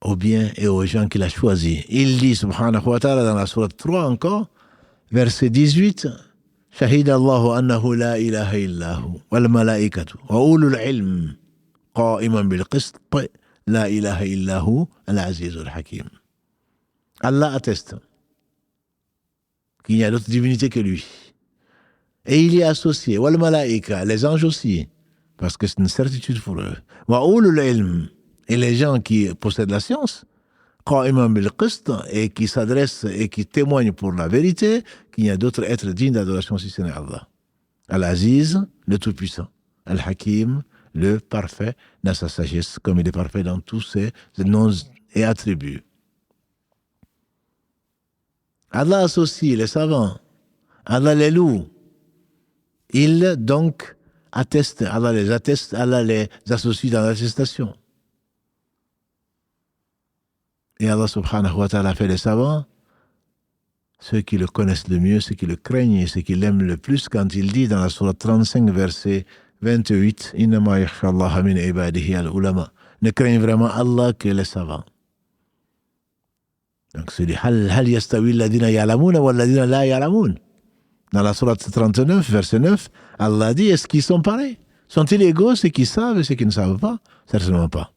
au bien et aux gens qu'il a choisis. Il dit, subhanahu wa ta'ala, dans la sourate 3 encore, verset 18, شهد الله أنه لا إله إلا هو والملائكة وأولو العلم قائما بالقسط لا إله إلا هو العزيز الحكيم. Allah atteste qu'il n'y a d'autre divinité que lui. Et il y est associé, wal malaïka, les anges aussi, parce que c'est une certitude pour eux. Wa ulul ilm, et les gens qui possèdent la science, qa'iman bil qist, et qui s'adressent et qui témoignent pour la vérité, qu'il n'y a d'autre être digne d'adoration si ce n'est Allah. Al-Aziz, le Tout-Puissant. Al-Hakim, le Parfait, dans sa sagesse, comme il est parfait dans tous ses noms et attributs. Allah associe les savants, Allah les loue. Il donc atteste, Allah les atteste, Allah les associe dans l'attestation. Et Allah subhanahu wa ta'ala fait les savants, ceux qui le connaissent le mieux, ceux qui le craignent et ceux qui l'aiment le plus, quand il dit dans la sourate 35, verset 28, « Innama yakhsha Allaha min ibadihi al-ulama » ne craignent vraiment Allah que les savants. Donc c'est dit « Hal yastawi alladhina ya'lamuna wa alladhina la ya'lamun » Dans la sourate 39, verset 9, Allah dit, est-ce qu'ils sont pareils? Sont-ils égaux, ceux qui savent et ceux qui ne savent pas? Certainement pas.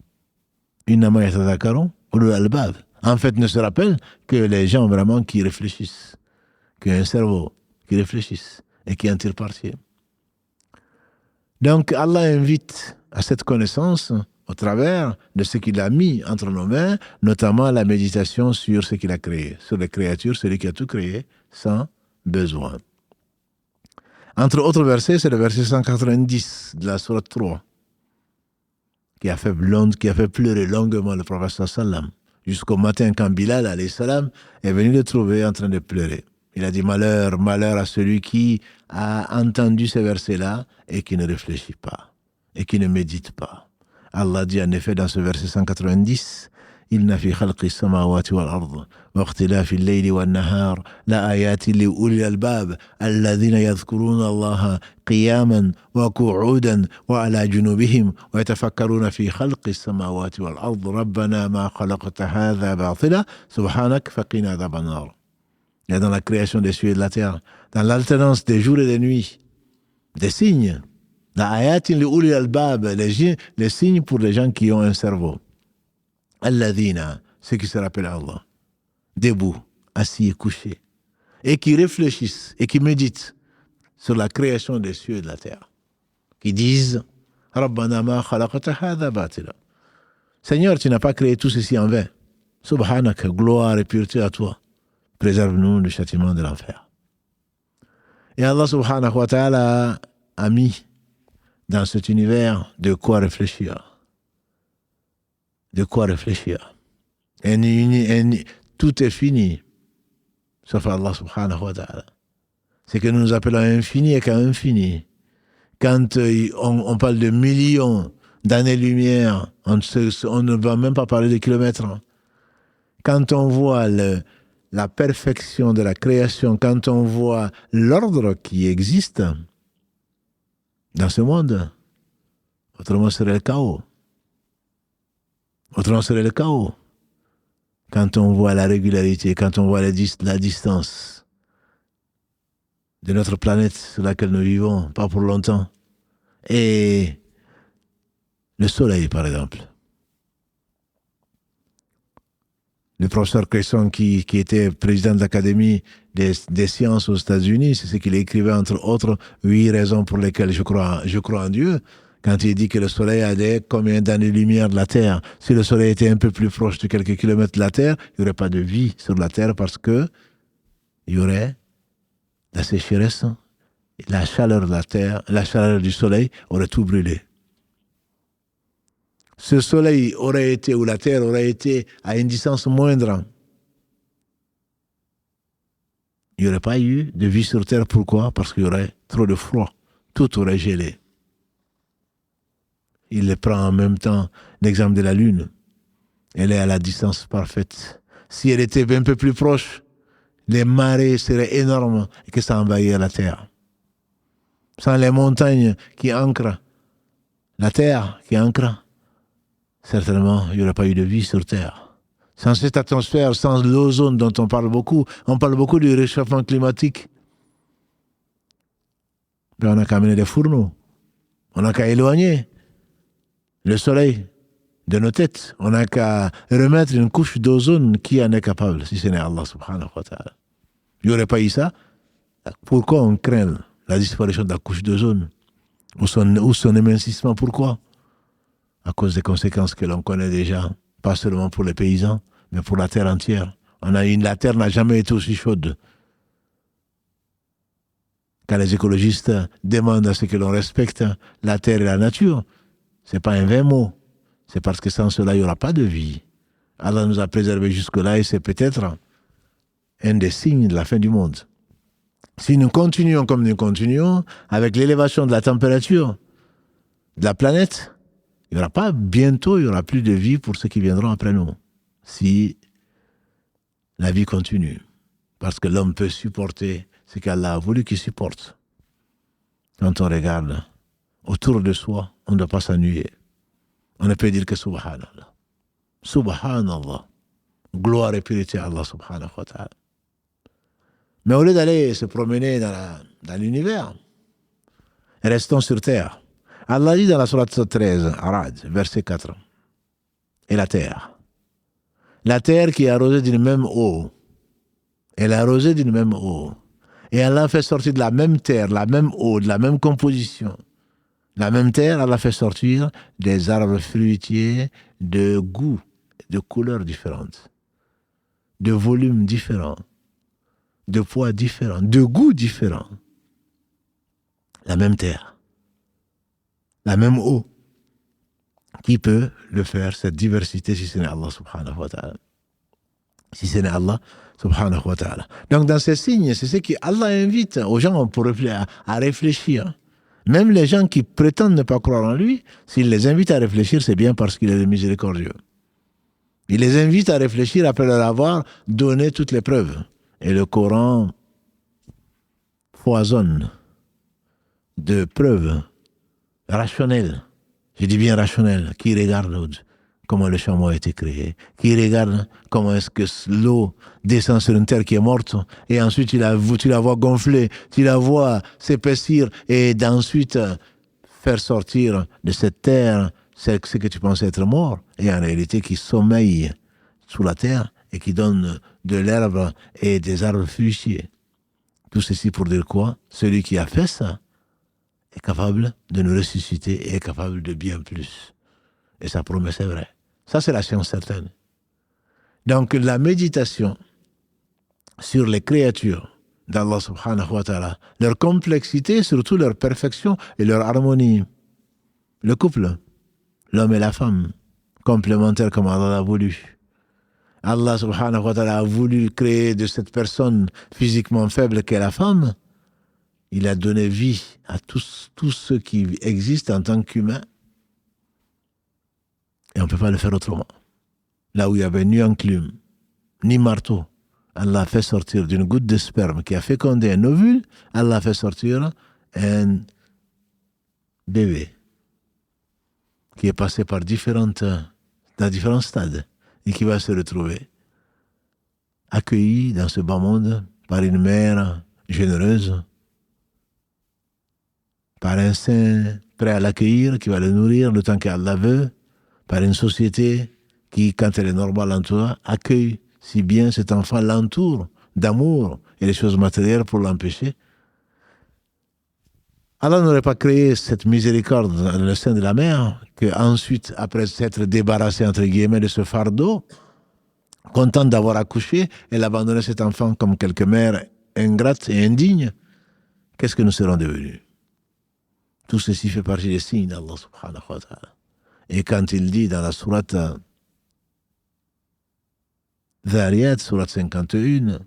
Innama yatadhakkaru ulul albab. En fait, ne se rappelle que les gens vraiment qui réfléchissent, qui ont un cerveau, qui réfléchissent et qui en tirent parti. Donc, Allah invite à cette connaissance au travers de ce qu'il a mis entre nos mains, notamment la méditation sur ce qu'il a créé, sur les créatures, celui qui a tout créé, sans besoin. Entre autres versets, c'est le verset 190 de la sourate 3 qui a fait pleurer longuement le prophète sallam jusqu'au matin quand Bilal alayhi salam est venu le trouver en train de pleurer. Il a dit malheur, malheur à celui qui a entendu ces versets-là et qui ne réfléchit pas et qui ne médite pas. Allah dit en effet dans ce verset 190 Inna fi khalqi samawati wal ard wa ikhtilafi al-layli wan nahar la ayatin li ulil albab alladhina yadhkuruna Allaha qiyaman wa qu'udan wa ala junubihim wa yatafakkaruna fi khalqi samawati wal ard rabbana ma khalaqta hadha batila subhanak faqina adhaban nar. Il y a dans la création des cieux et de la terre, dans l'alternance des jours et des nuits, des signes. La ayatin li ulil albab, les signes pour les gens qui ont un cerveau. Alladhina, ceux qui se rappellent Allah, debout, assis et couchés, et qui réfléchissent et qui méditent sur la création des cieux et de la terre, qui disent Rabbana ma khalaqta hadha batila. Seigneur, tu n'as pas créé tout ceci en vain. Subhanak, gloire et pureté à toi. Préserve-nous du châtiment de l'enfer. Et Allah subhanahu wa ta'ala a mis dans cet univers de quoi réfléchir. De quoi réfléchir. Et tout est fini, sauf Allah subhanahu wa ta'ala. C'est que nous nous appelons infini et qu'à infini. Quand on parle de millions d'années-lumière, on ne va même pas parler de kilomètres. Quand on voit la perfection de la création, quand on voit l'ordre qui existe dans ce monde, autrement serait le chaos. Autrement serait le chaos. Quand on voit la régularité, quand on voit la distance de notre planète sur laquelle nous vivons, pas pour longtemps, et le soleil, par exemple. Le professeur Cresson, qui était président de l'Académie des sciences aux États-Unis, c'est ce qu'il écrivait, entre autres, 8 raisons pour lesquelles je crois en Dieu. Quand il dit que le soleil a combien d'années-lumière de la Terre, si le soleil était un peu plus proche de quelques kilomètres de la Terre, il n'y aurait pas de vie sur la Terre parce que il y aurait la sécheresse, la chaleur de la Terre, la chaleur du soleil aurait tout brûlé. Ce soleil aurait été, ou la Terre aurait été à une distance moindre. Il n'y aurait pas eu de vie sur Terre. Pourquoi? Parce qu'il y aurait trop de froid. Tout aurait gelé. Il prend en même temps l'exemple de la Lune. Elle est à la distance parfaite. Si elle était un peu plus proche, les marées seraient énormes et que ça envahirait la Terre. Sans les montagnes qui ancrent, la Terre qui ancre, certainement, il n'y aurait pas eu de vie sur Terre. Sans cette atmosphère, sans l'ozone dont on parle beaucoup du réchauffement climatique. Ben, on n'a qu'à amener des fourneaux. On n'a qu'à éloigner le soleil de nos têtes. On n'a qu'à remettre une couche d'ozone qui en est capable, si ce n'est Allah subhanahu wa ta'ala. Il n'y aurait pas eu ça. Pourquoi on craint la disparition de la couche d'ozone ou son émincissement? Pourquoi? À cause des conséquences que l'on connaît déjà, pas seulement pour les paysans, mais pour la terre entière. La terre n'a jamais été aussi chaude. Quand les écologistes demandent à ce que l'on respecte la terre et la nature, ce n'est pas un vain mot. C'est parce que sans cela, il n'y aura pas de vie. Allah nous a préservés jusque-là et c'est peut-être un des signes de la fin du monde. Si nous continuons comme nous continuons, avec l'élévation de la température de la planète, il n'y aura plus de vie pour ceux qui viendront après nous. Si la vie continue. Parce que l'homme peut supporter ce qu'Allah a voulu qu'il supporte. Quand on regarde autour de soi, on ne doit pas s'ennuyer. On ne peut dire que Subhanallah. Subhanallah. Gloire et purité à Allah subhanahu wa ta'ala. Mais au lieu d'aller se promener dans l'univers, restons sur terre. Allah dit dans la sourate 13, Arad, verset 4, et la terre. La terre qui est arrosée d'une même eau. Elle est arrosée d'une même eau. Et Allah fait sortir de la même terre, la même eau, de la même composition. La même terre, Allah fait sortir des arbres fruitiers de goût, de couleurs différentes, de volumes différents, de poids différents, de goûts différents. La même terre, la même eau. Qui peut le faire, cette diversité, si ce n'est Allah subhanahu wa ta'ala? Si ce n'est Allah subhanahu wa ta'ala. Donc dans ces signes, c'est ce qu'Allah invite aux gens à réfléchir. Même les gens qui prétendent ne pas croire en lui, s'il les invite à réfléchir, c'est bien parce qu'il est le miséricordieux. Il les invite à réfléchir après leur avoir donné toutes les preuves. Et le Coran foisonne de preuves rationnelles. Je dis bien rationnelles, qui regardent comment le chameau a été créé, qui regarde comment est-ce que l'eau descend sur une terre qui est morte, et ensuite tu la vois gonfler, tu la vois s'épaissir, et d'ensuite faire sortir de cette terre ce que tu pensais être mort, et en réalité qui sommeille sous la terre, et qui donne de l'herbe et des arbres fruitiers. Tout ceci pour dire quoi? Celui qui a fait ça est capable de nous ressusciter et est capable de bien plus. Et sa promesse est vraie. Ça, c'est la science certaine. Donc, la méditation sur les créatures d'Allah subhanahu wa ta'ala, leur complexité, surtout leur perfection et leur harmonie. Le couple, l'homme et la femme, complémentaires comme Allah l'a voulu. Allah subhanahu wa ta'ala a voulu créer de cette personne physiquement faible qu'est la femme. Il a donné vie à tous ceux qui existent en tant qu'humains. Et on ne peut pas le faire autrement. Là où il n'y avait ni enclume, ni marteau, Allah a fait sortir d'une goutte de sperme qui a fécondé un ovule, Allah a fait sortir un bébé qui est passé par différents stades et qui va se retrouver accueilli dans ce bas monde par une mère généreuse, par un saint prêt à l'accueillir, qui va le nourrir le temps qu'Allah veut, par une société qui, quand elle est normale en toi, accueille si bien cet enfant, l'entoure d'amour et les choses matérielles pour l'empêcher. Allah n'aurait pas créé cette miséricorde dans le sein de la mère, qu'ensuite, après s'être débarrassé, entre guillemets, de ce fardeau, contente d'avoir accouché, elle abandonnait cet enfant comme quelques mères ingrates et indignes. Qu'est-ce que nous serons devenus? Tout ceci fait partie des signes d'Allah subhanahu wa ta'ala. Et quand il dit dans la sourate Dhariyat, sourate 51,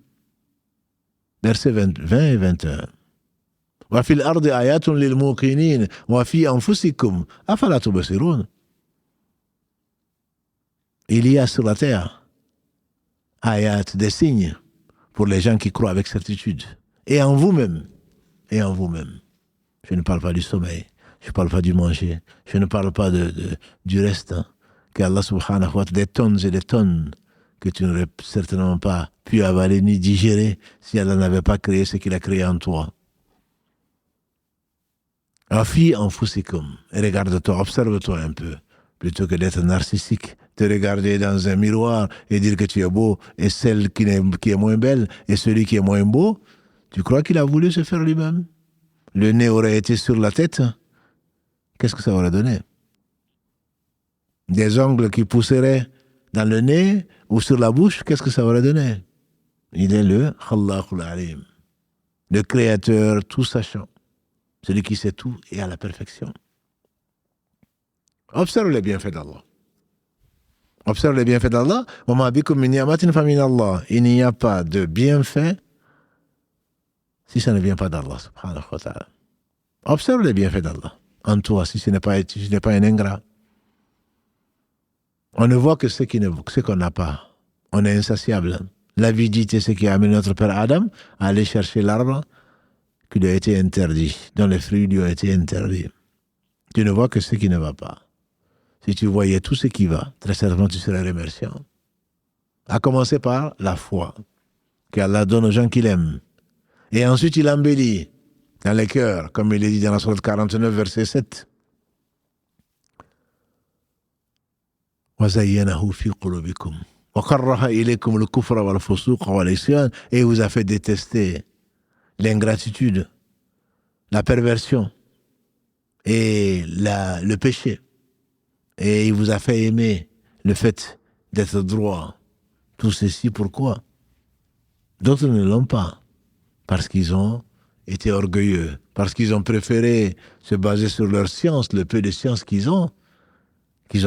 versets 20 et 21. وَفِي الْأَرْضِ آيَاتٌ لِلْمُوقِنِينَ وَفِي أَنفُسِكُمْ أَفَلَا تُبْصِرُونَ. Il y a sur la terre ayat, des signes pour les gens qui croient avec certitude. Et en vous-même. Et en vous-même. Je ne parle pas du sommeil, je ne parle pas du manger, je ne parle pas du reste, hein, qu'Allah subhanahu wa ta'ala, des tonnes et des tonnes que tu n'aurais certainement pas pu avaler ni digérer si Allah n'avait pas créé ce qu'il a créé en toi. Afi anfusikum, regarde-toi, observe-toi un peu, plutôt que d'être narcissique, te regarder dans un miroir et dire que tu es beau, et celle qui est moins belle, et celui qui est moins beau, tu crois qu'il a voulu se faire lui-même? Le nez aurait été sur la tête, qu'est-ce que ça aurait donné? Des ongles qui pousseraient dans le nez ou sur la bouche, qu'est-ce que ça aurait donné? Il est le Khallaqul Alim, le créateur tout sachant, celui qui sait tout et à la perfection. Observe les bienfaits d'Allah. Observe les bienfaits d'Allah. Il n'y a pas de bienfait si ça ne vient pas d'Allah, subhanahu wa ta'ala. Observe les bienfaits d'Allah en toi, si ce n'est pas un ingrat. On ne voit que ce qu'on n'a pas. On est insatiable. L'avidité, c'est ce qui a amené notre père Adam à aller chercher l'arbre qui lui a été interdit, dont les fruits lui ont été interdits. Tu ne vois que ce qui ne va pas. Si tu voyais tout ce qui va, très certainement tu serais remerciant. À commencer par la foi qu'Allah donne aux gens qu'il aime. Et ensuite, il embellit dans les cœurs, comme il est dit dans la sourate 49, verset 7. وَزَيَّنَهُ فِي قُلُوبِكُمْ وَكَرَّهَ إِلَيْكُمُ الْكُفْرَ وَالْفُسُوقَ وَالْعِصْيَانَ. Et il vous a fait détester l'ingratitude, la perversion et le péché. Et il vous a fait aimer le fait d'être droit. Tout ceci, pourquoi? D'autres ne l'ont pas. Parce qu'ils ont été orgueilleux. Parce qu'ils ont préféré se baser sur leur science, le peu de science qu'ils ont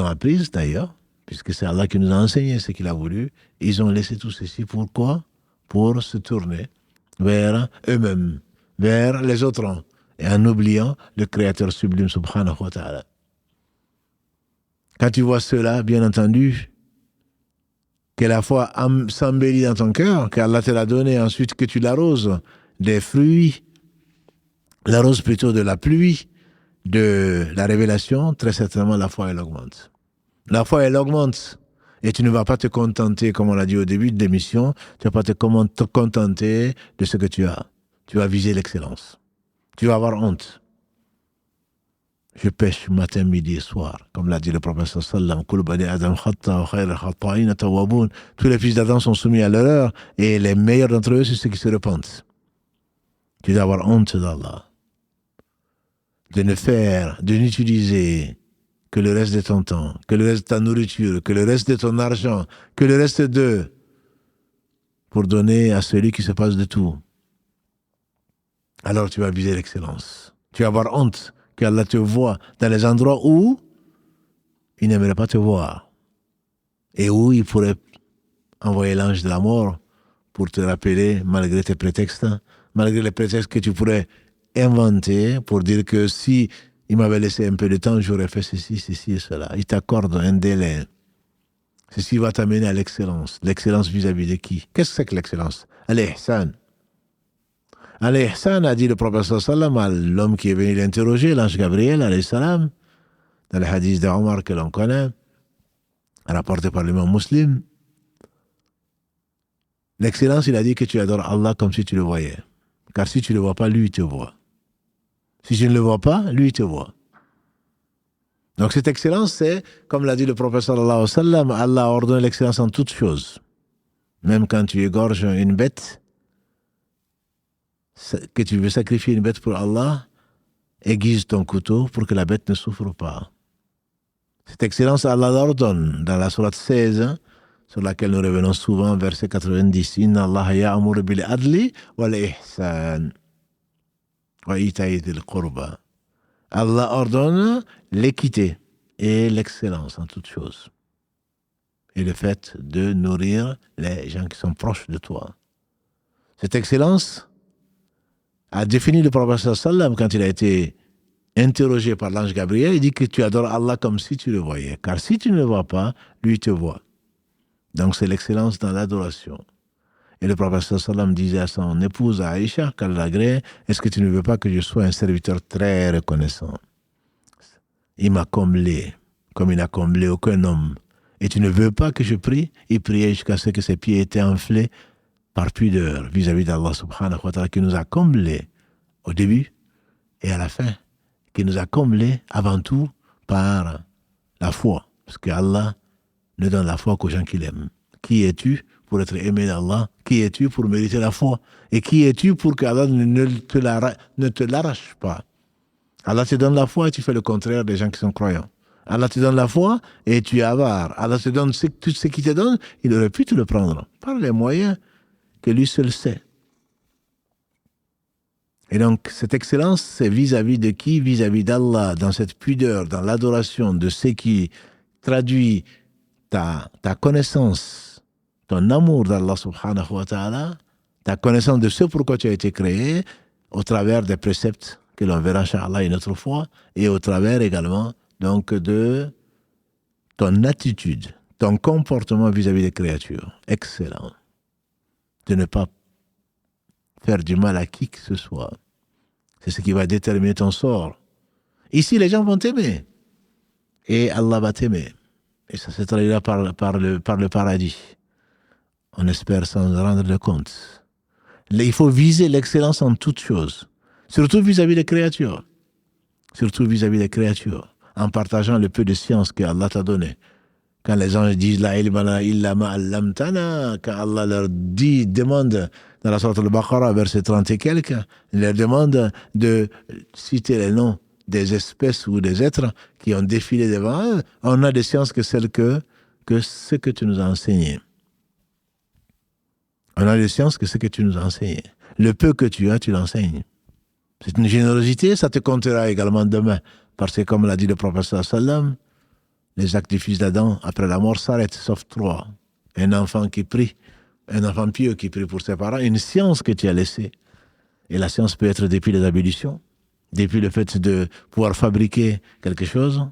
apprises d'ailleurs, puisque c'est Allah qui nous a enseigné ce qu'il a voulu. Ils ont laissé tout ceci. Pourquoi? Pour se tourner vers eux-mêmes, vers les autres, et en oubliant le Créateur sublime, subhanahu wa ta'ala. Quand tu vois cela, bien entendu, que la foi s'embellit dans ton cœur, qu'Allah te l'a donné, ensuite que tu l'arroses des fruits, l'arroses plutôt de la pluie, de la révélation, très certainement la foi elle augmente. La foi elle augmente. Et tu ne vas pas te contenter, comme on l'a dit au début de l'émission, tu ne vas pas te contenter de ce que tu as. Tu vas viser l'excellence. Tu vas avoir honte. Je pêche matin, midi et soir, comme l'a dit le prophète sallam. Tous les fils d'Adam sont soumis à l'erreur et les meilleurs d'entre eux, c'est ceux qui se repentent. Tu dois avoir honte d'Allah. De n'utiliser que le reste de ton temps, que le reste de ta nourriture, que le reste de ton argent, que le reste d'eux, pour donner à celui qui se passe de tout. Alors tu vas viser l'excellence. Tu vas avoir honte qu'Allah te voit dans les endroits où il n'aimerait pas te voir et où il pourrait envoyer l'ange de la mort pour te rappeler, malgré tes prétextes, malgré les prétextes que tu pourrais inventer pour dire que si il m'avait laissé un peu de temps, j'aurais fait ceci et cela. Il t'accorde un délai. Ceci va t'amener à l'excellence. L'excellence vis-à-vis de qui? Qu'est-ce que c'est que l'excellence? Al-Ihsan. Al-Ihsan, a dit le prophète sallam à l'homme qui est venu l'interroger, l'ange Gabriel, alayhi salam, dans le hadith d'Omar que l'on connaît, rapporté par l'imam Muslim. L'excellence, il a dit que tu adores Allah comme si tu le voyais. Car si tu ne le vois pas, lui, il te voit. Si tu ne le vois pas, lui, il te voit. Donc cette excellence, c'est, comme l'a dit le prophète sallallahu alayhi wa sallam, Allah ordonne l'excellence en toutes choses. Même quand tu égorges une bête, que tu veux sacrifier une bête pour Allah, aiguise ton couteau pour que la bête ne souffre pas. Cette excellence, Allah l'ordonne dans la sourate 16, sur laquelle nous revenons souvent, verset 90. Inna Allah ya'muru bil adli wal ihsan wa ita'i dhil qurba. Allah ordonne l'équité et l'excellence en toutes choses. Et le fait de nourrir les gens qui sont proches de toi. Cette excellence a défini le prophète sallam quand il a été interrogé par l'ange Gabriel. Il dit que tu adores Allah comme si tu le voyais. Car si tu ne le vois pas, lui te voit. Donc c'est l'excellence dans l'adoration. Et le prophète sallam disait à son épouse Aïcha, qu'Allah l'agrée, est-ce que tu ne veux pas que je sois un serviteur très reconnaissant? Il m'a comblé, comme il n'a comblé aucun homme. Et tu ne veux pas que je prie? Il priait jusqu'à ce que ses pieds étaient enflés par pudeur vis-à-vis d'Allah subhanahu wa ta'ala, qui nous a comblés au début et à la fin, qui nous a comblés avant tout par la foi. Parce que Allah ne donne la foi qu'aux gens qui l'aiment. Qui es-tu pour être aimé d'Allah? Qui es-tu pour mériter la foi? Et qui es-tu pour qu'Allah ne te l'arrache pas? Allah te donne la foi et tu fais le contraire des gens qui sont croyants. Allah te donne la foi et tu es avare. Allah te donne tout ce qu'il te donne, il aurait pu te le prendre par les moyens que lui seul sait. Et donc, cette excellence, c'est vis-à-vis de qui? Vis-à-vis d'Allah, dans cette pudeur, dans l'adoration de ce qui traduit ta connaissance, ton amour d'Allah subhanahu wa ta'ala, ta connaissance de ce pourquoi tu as été créé, au travers des préceptes que l'on verra, Inch'Allah, une autre fois, et au travers également, donc, de ton attitude, ton comportement vis-à-vis des créatures. Excellent. De ne pas faire du mal à qui que ce soit. C'est ce qui va déterminer ton sort. Ici, les gens vont t'aimer. Et Allah va t'aimer. Et ça se traduira par le paradis. On espère s'en rendre compte. Il faut viser l'excellence en toutes choses. Surtout vis-à-vis des créatures. Surtout vis-à-vis des créatures. En partageant le peu de science que Allah t'a donné. Quand les gens disent la ilma illa ma allamtana, quand Allah leur demande dans la sourate al-Baqarah, verset 30 et quelques, il leur demande de citer les noms des espèces ou des êtres qui ont défilé devant eux. On a des sciences que celles que ce que tu nous as enseigné. On a des sciences que ce que tu nous as enseigné. Le peu que tu as, tu l'enseignes. C'est une générosité, ça te comptera également demain. Parce que comme l'a dit le prophète sallam, les actes du fils d'Adam après la mort s'arrêtent, sauf 3. Un enfant qui prie, un enfant pieux qui prie pour ses parents, une science que tu as laissée. Et la science peut être depuis les ablutions, depuis le fait de pouvoir fabriquer quelque chose,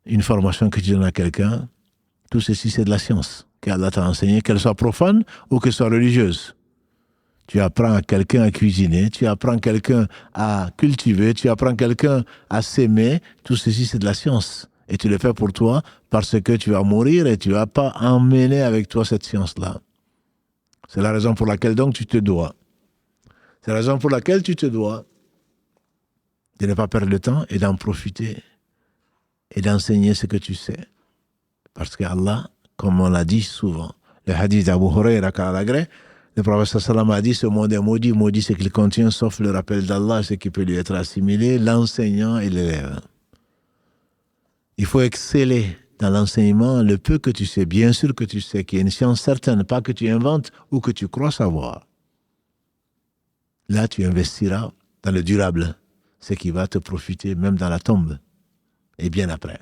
une formation que tu donnes à quelqu'un. Tout ceci, c'est de la science qu'Allah t'a enseigné, qu'elle soit profane ou qu'elle soit religieuse. Tu apprends à quelqu'un à cuisiner, tu apprends quelqu'un à cultiver, tu apprends quelqu'un à s'aimer. Tout ceci, c'est de la science. Et tu le fais pour toi parce que tu vas mourir et tu ne vas pas emmener avec toi cette science-là. C'est la raison pour laquelle donc tu te dois. C'est la raison pour laquelle tu te dois de ne pas perdre le temps et d'en profiter et d'enseigner ce que tu sais. Parce que Allah, comme on l'a dit souvent, le hadith d'Abu Huraira qu'Alagré, le prophète sallam a dit, ce monde est maudit, maudit ce qu'il contient, sauf le rappel d'Allah, ce qui peut lui être assimilé, l'enseignant et l'élève. Il faut exceller dans l'enseignement le peu que tu sais, bien sûr que tu sais, qu'il y a une science certaine, pas que tu inventes ou que tu crois savoir. Là, tu investiras dans le durable, ce qui va te profiter même dans la tombe et bien après.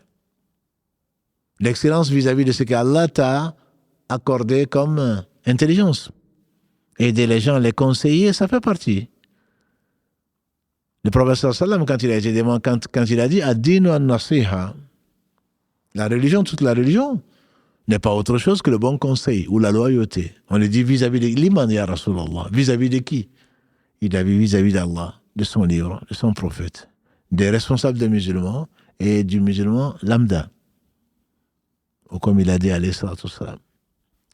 L'excellence vis-à-vis de ce qu'Allah t'a accordé comme intelligence. Aider les gens, les conseiller, ça fait partie. Le prophète sallam, quand il a été demandé, quand il a dit ad-dinu an-nasiha, la religion, toute la religion, n'est pas autre chose que le bon conseil ou la loyauté. On le dit vis-à-vis de l'iman, ya Rasulallah. Vis-à-vis de qui? Il a vu vis-à-vis d'Allah, de son livre, de son prophète, des responsables des musulmans et du musulman lambda. Ou comme il a dit alayhi salatu wassalam,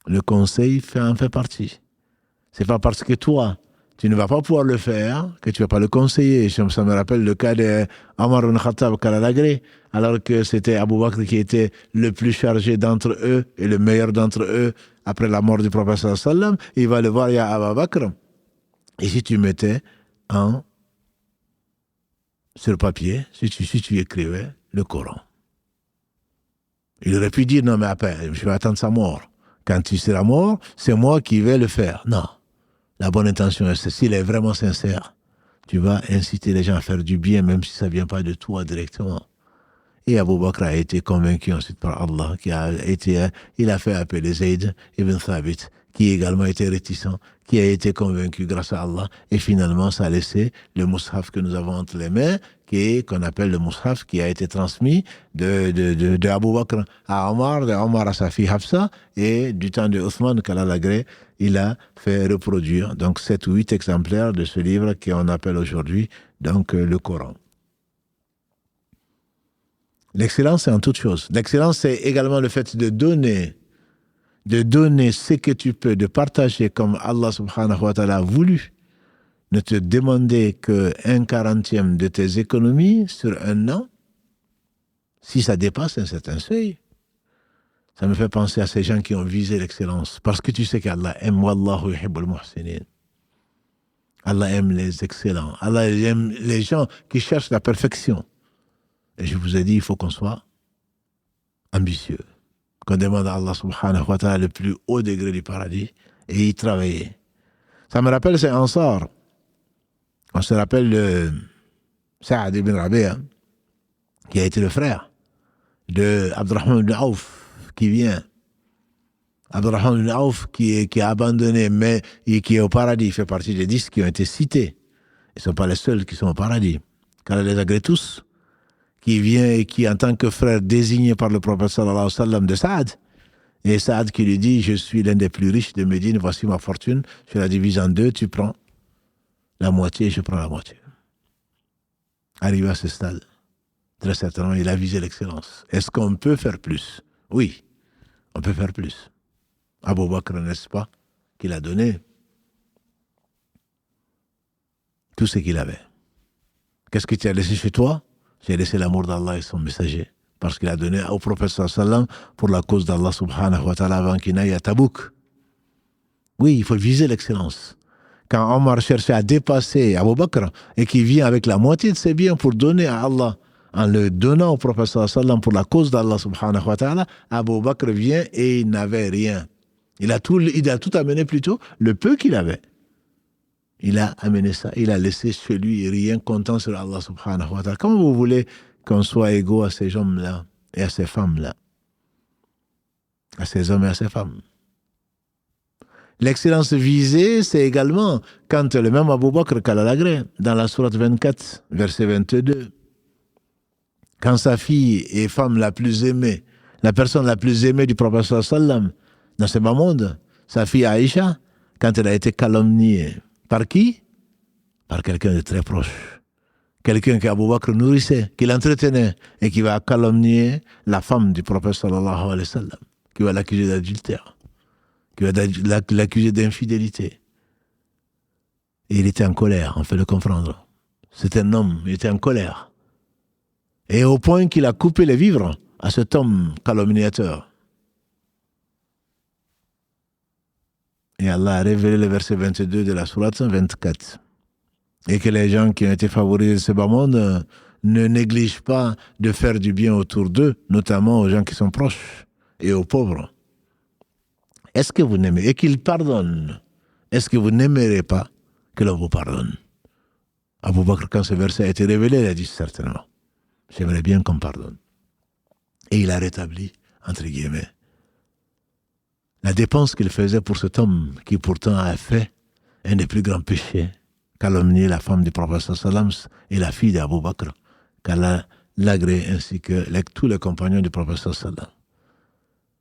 le conseil en fait partie. C'est pas parce que toi, tu ne vas pas pouvoir le faire que tu ne vas pas le conseiller. Ça me rappelle le cas d'Omar ibn Khattab Kalalagré, alors que c'était Abu Bakr qui était le plus chargé d'entre eux et le meilleur d'entre eux après la mort du prophète sallallahu alayhi wa sallam. Il va le voir, il y a Abu Bakr. Et si tu mettais sur papier, si tu écrivais le Coran, il aurait pu dire non mais après, je vais attendre sa mort. Quand tu seras mort, c'est moi qui vais le faire. Non. La bonne intention, s'il est vraiment sincère, tu vas inciter les gens à faire du bien, même si ça ne vient pas de toi directement. Et Abu Bakr a été convaincu ensuite par Allah, il a fait appeler Zayd ibn Thabit, qui également était réticent, qui a été convaincu grâce à Allah, et finalement ça a laissé le mushaf que nous avons entre les mains, qu'on appelle le mushaf, qui a été transmis de Abu Bakr à Omar, de Omar à sa fille Hafsa, et du temps de Othman Kalalagré, il a fait reproduire donc 7 ou 8 exemplaires de ce livre qu'on appelle aujourd'hui donc le Coran. L'excellence, c'est en toute chose. L'excellence, c'est également le fait de donner ce que tu peux, de partager comme Allah subhanahu wa ta'ala a voulu. Ne te demander que 1/40 de tes économies sur un an, si ça dépasse un certain seuil. Ça me fait penser à ces gens qui ont visé l'excellence. Parce que tu sais qu'Allah aime Wallahu yuhibbul muhsinin. Allah aime les excellents. Allah aime les gens qui cherchent la perfection. Et je vous ai dit, il faut qu'on soit ambitieux. Qu'on demande à Allah subhanahu wa ta'ala le plus haut degré du paradis et y travailler. Ça me rappelle ces Ansar. On se rappelle de Saad ibn Rabi'a, qui a été le frère de Abdurrahman ibn Auf, qui vient. Abdurrahman ibn Auf qui a abandonné, mais qui est au paradis, il fait partie des 10 qui ont été cités. Ils ne sont pas les seuls qui sont au paradis. Car il les agrée tous, qui vient et qui, en tant que frère désigné par le prophète sallallahu alayhi wa sallam de Saad, et Saad qui lui dit, je suis l'un des plus riches de Médine, voici ma fortune, je la divise en deux, tu prends la moitié, je prends la moitié. Arrivé à ce stade, très certainement, il a visé l'excellence. Est-ce qu'on peut faire plus? Oui, on peut faire plus. Abu Bakr, n'est-ce pas, qu'il a donné tout ce qu'il avait. Qu'est-ce que tu as laissé chez toi? J'ai laissé l'amour d'Allah et son messager. Parce qu'il a donné au prophète sallam pour la cause d'Allah subhanahu wa ta'ala avant qu'il n'aille à Tabouk. Oui, il faut viser l'excellence. Quand Omar cherchait à dépasser Abu Bakr et qu'il vient avec la moitié de ses biens pour donner à Allah, en le donnant au prophète sallam pour la cause d'Allah subhanahu wa ta'ala, Abu Bakr vient et il n'avait rien. Il a tout amené plutôt, le peu qu'il avait. Il a amené ça, il a laissé chez lui rien, comptant sur Allah subhanahu wa ta'ala. Comment vous voulez qu'on soit égaux à ces hommes-là et à ces femmes-là? À ces hommes et à ces femmes. L'excellence visée, c'est également quand le même Abu Bakr Kalalagré, dans la sourate 24, verset 22, quand sa fille est femme la plus aimée, la personne la plus aimée du prophète sallam dans ce bas monde, sa fille Aïcha, quand elle a été calomniée, par qui? Par quelqu'un de très proche. Quelqu'un qu'Abu Bakr nourrissait, qui l'entretenait et qui va calomnier la femme du prophète sallallahu alayhi wa sallam, qui va l'accuser d'adultère, qui va l'accuser d'infidélité. Et il était en colère, on fait le comprendre. C'est un homme, il était en colère. Et au point qu'il a coupé les vivres à cet homme calomniateur. Et Allah a révélé le verset 22 de la sourate 24. Et que les gens qui ont été favorisés de ce bas monde ne négligent pas de faire du bien autour d'eux, notamment aux gens qui sont proches et aux pauvres. Est-ce que vous n'aimez, et qu'ils pardonnent, est-ce que vous n'aimerez pas que l'on vous pardonne? Abu Bakr, quand ce verset a été révélé, il a dit certainement, j'aimerais bien qu'on pardonne. Et il a rétabli, entre guillemets, la dépense qu'il faisait pour cet homme qui pourtant a fait un des plus grands péchés, calomnier la femme du prophète sallam et la fille d'Abu Bakr, qu'Allah l'agrée ainsi que tous les compagnons du prophète sallam.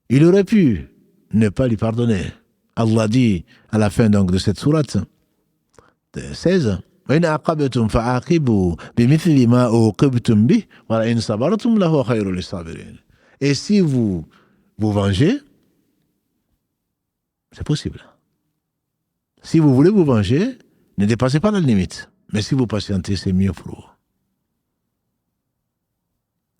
Il aurait pu ne pas lui pardonner. Allah dit à la fin donc de cette sourate 16, وَإِنْ عَقَبْتُمْ فَعَاقِبُوا بِمِثْلِ مَا عُوقِبْتُمْ بِهِ وَلَئِنْ صَبَرْتُمْ لَهُوَ خَيْرٌ لِلصَّابِرِينَ. Et si vous vous vengez, c'est possible. Si vous voulez vous venger, ne dépassez pas la limite. Mais si vous patientez, c'est mieux pour vous.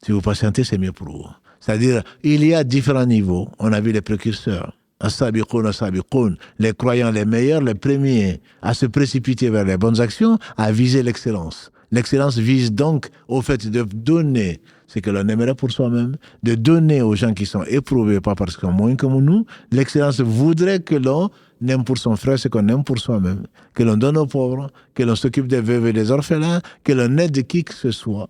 Si vous patientez, c'est mieux pour vous. C'est-à-dire, il y a différents niveaux. On a vu les précurseurs. As-sabiqoun, les croyants les meilleurs, les premiers à se précipiter vers les bonnes actions, à viser l'excellence. L'excellence vise donc au fait de donner ce que l'on aimerait pour soi-même, de donner aux gens qui sont éprouvés, pas parce qu'ils sont moins que nous. L'excellence voudrait que l'on aime pour son frère ce qu'on aime pour soi-même, que l'on donne aux pauvres, que l'on s'occupe des veuves et des orphelins, que l'on aide qui que ce soit.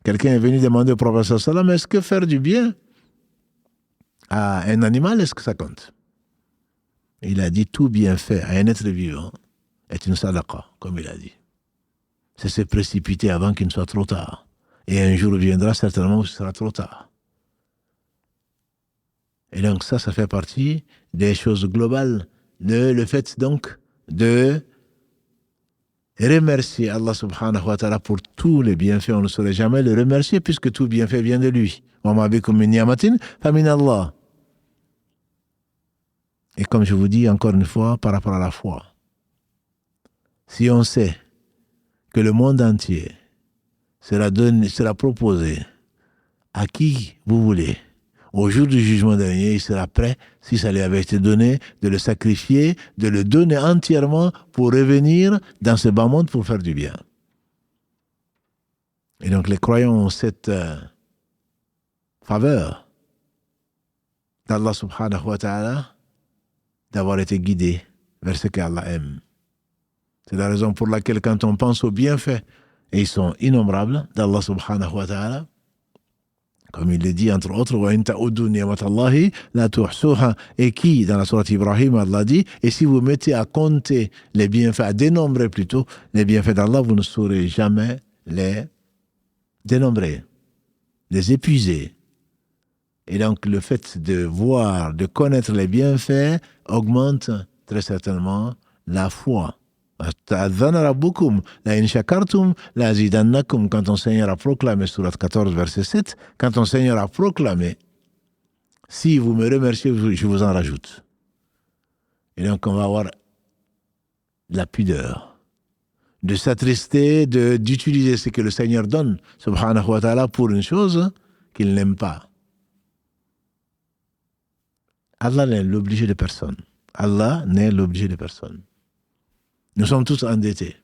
Quelqu'un est venu demander au prophète sallam, est-ce que faire du bien à un animal, est-ce que ça compte? Il a dit, tout bienfait à un être vivant est une sadaqa, comme il a dit. C'est se précipiter avant qu'il ne soit trop tard. Et un jour viendra certainement où ce sera trop tard. Et donc ça fait partie des choses globales, le fait donc de remercier Allah subhanahu wa ta'ala pour tous les bienfaits. On ne saurait jamais le remercier puisque tout bienfait vient de lui. Wa ma bikum min ni'matin fa min Allah. Et comme je vous dis encore une fois, par rapport à la foi, si on sait que le monde entier sera proposé à qui vous voulez, Au jour du jugement dernier, il sera prêt, si ça lui avait été donné, de le sacrifier, de le donner entièrement pour revenir dans ce bas monde pour faire du bien. Et donc les croyants ont cette faveur d'Allah subhanahu wa ta'ala d'avoir été guidés vers ce qu'Allah aime. C'est la raison pour laquelle quand on pense aux bienfaits, et ils sont innombrables d'Allah subhanahu wa ta'ala, comme il le dit entre autres, et qui, dans la sourate Ibrahim, Allah dit, et si vous mettez à compter les bienfaits, à dénombrer plutôt les bienfaits d'Allah, vous ne saurez jamais les dénombrer, les épuiser. Et donc le fait de voir, de connaître les bienfaits augmente très certainement la foi. Quand ton Seigneur a proclamé, surat 14, verset 7, quand ton Seigneur a proclamé, si vous me remerciez, je vous en rajoute. Et donc on va avoir de la pudeur, de s'attrister, d'utiliser ce que le Seigneur donne, subhanahu wa ta'ala, pour une chose qu'il n'aime pas. Allah n'est l'obligé de personne. Allah n'est l'obligé de personne. Nous sommes tous endettés.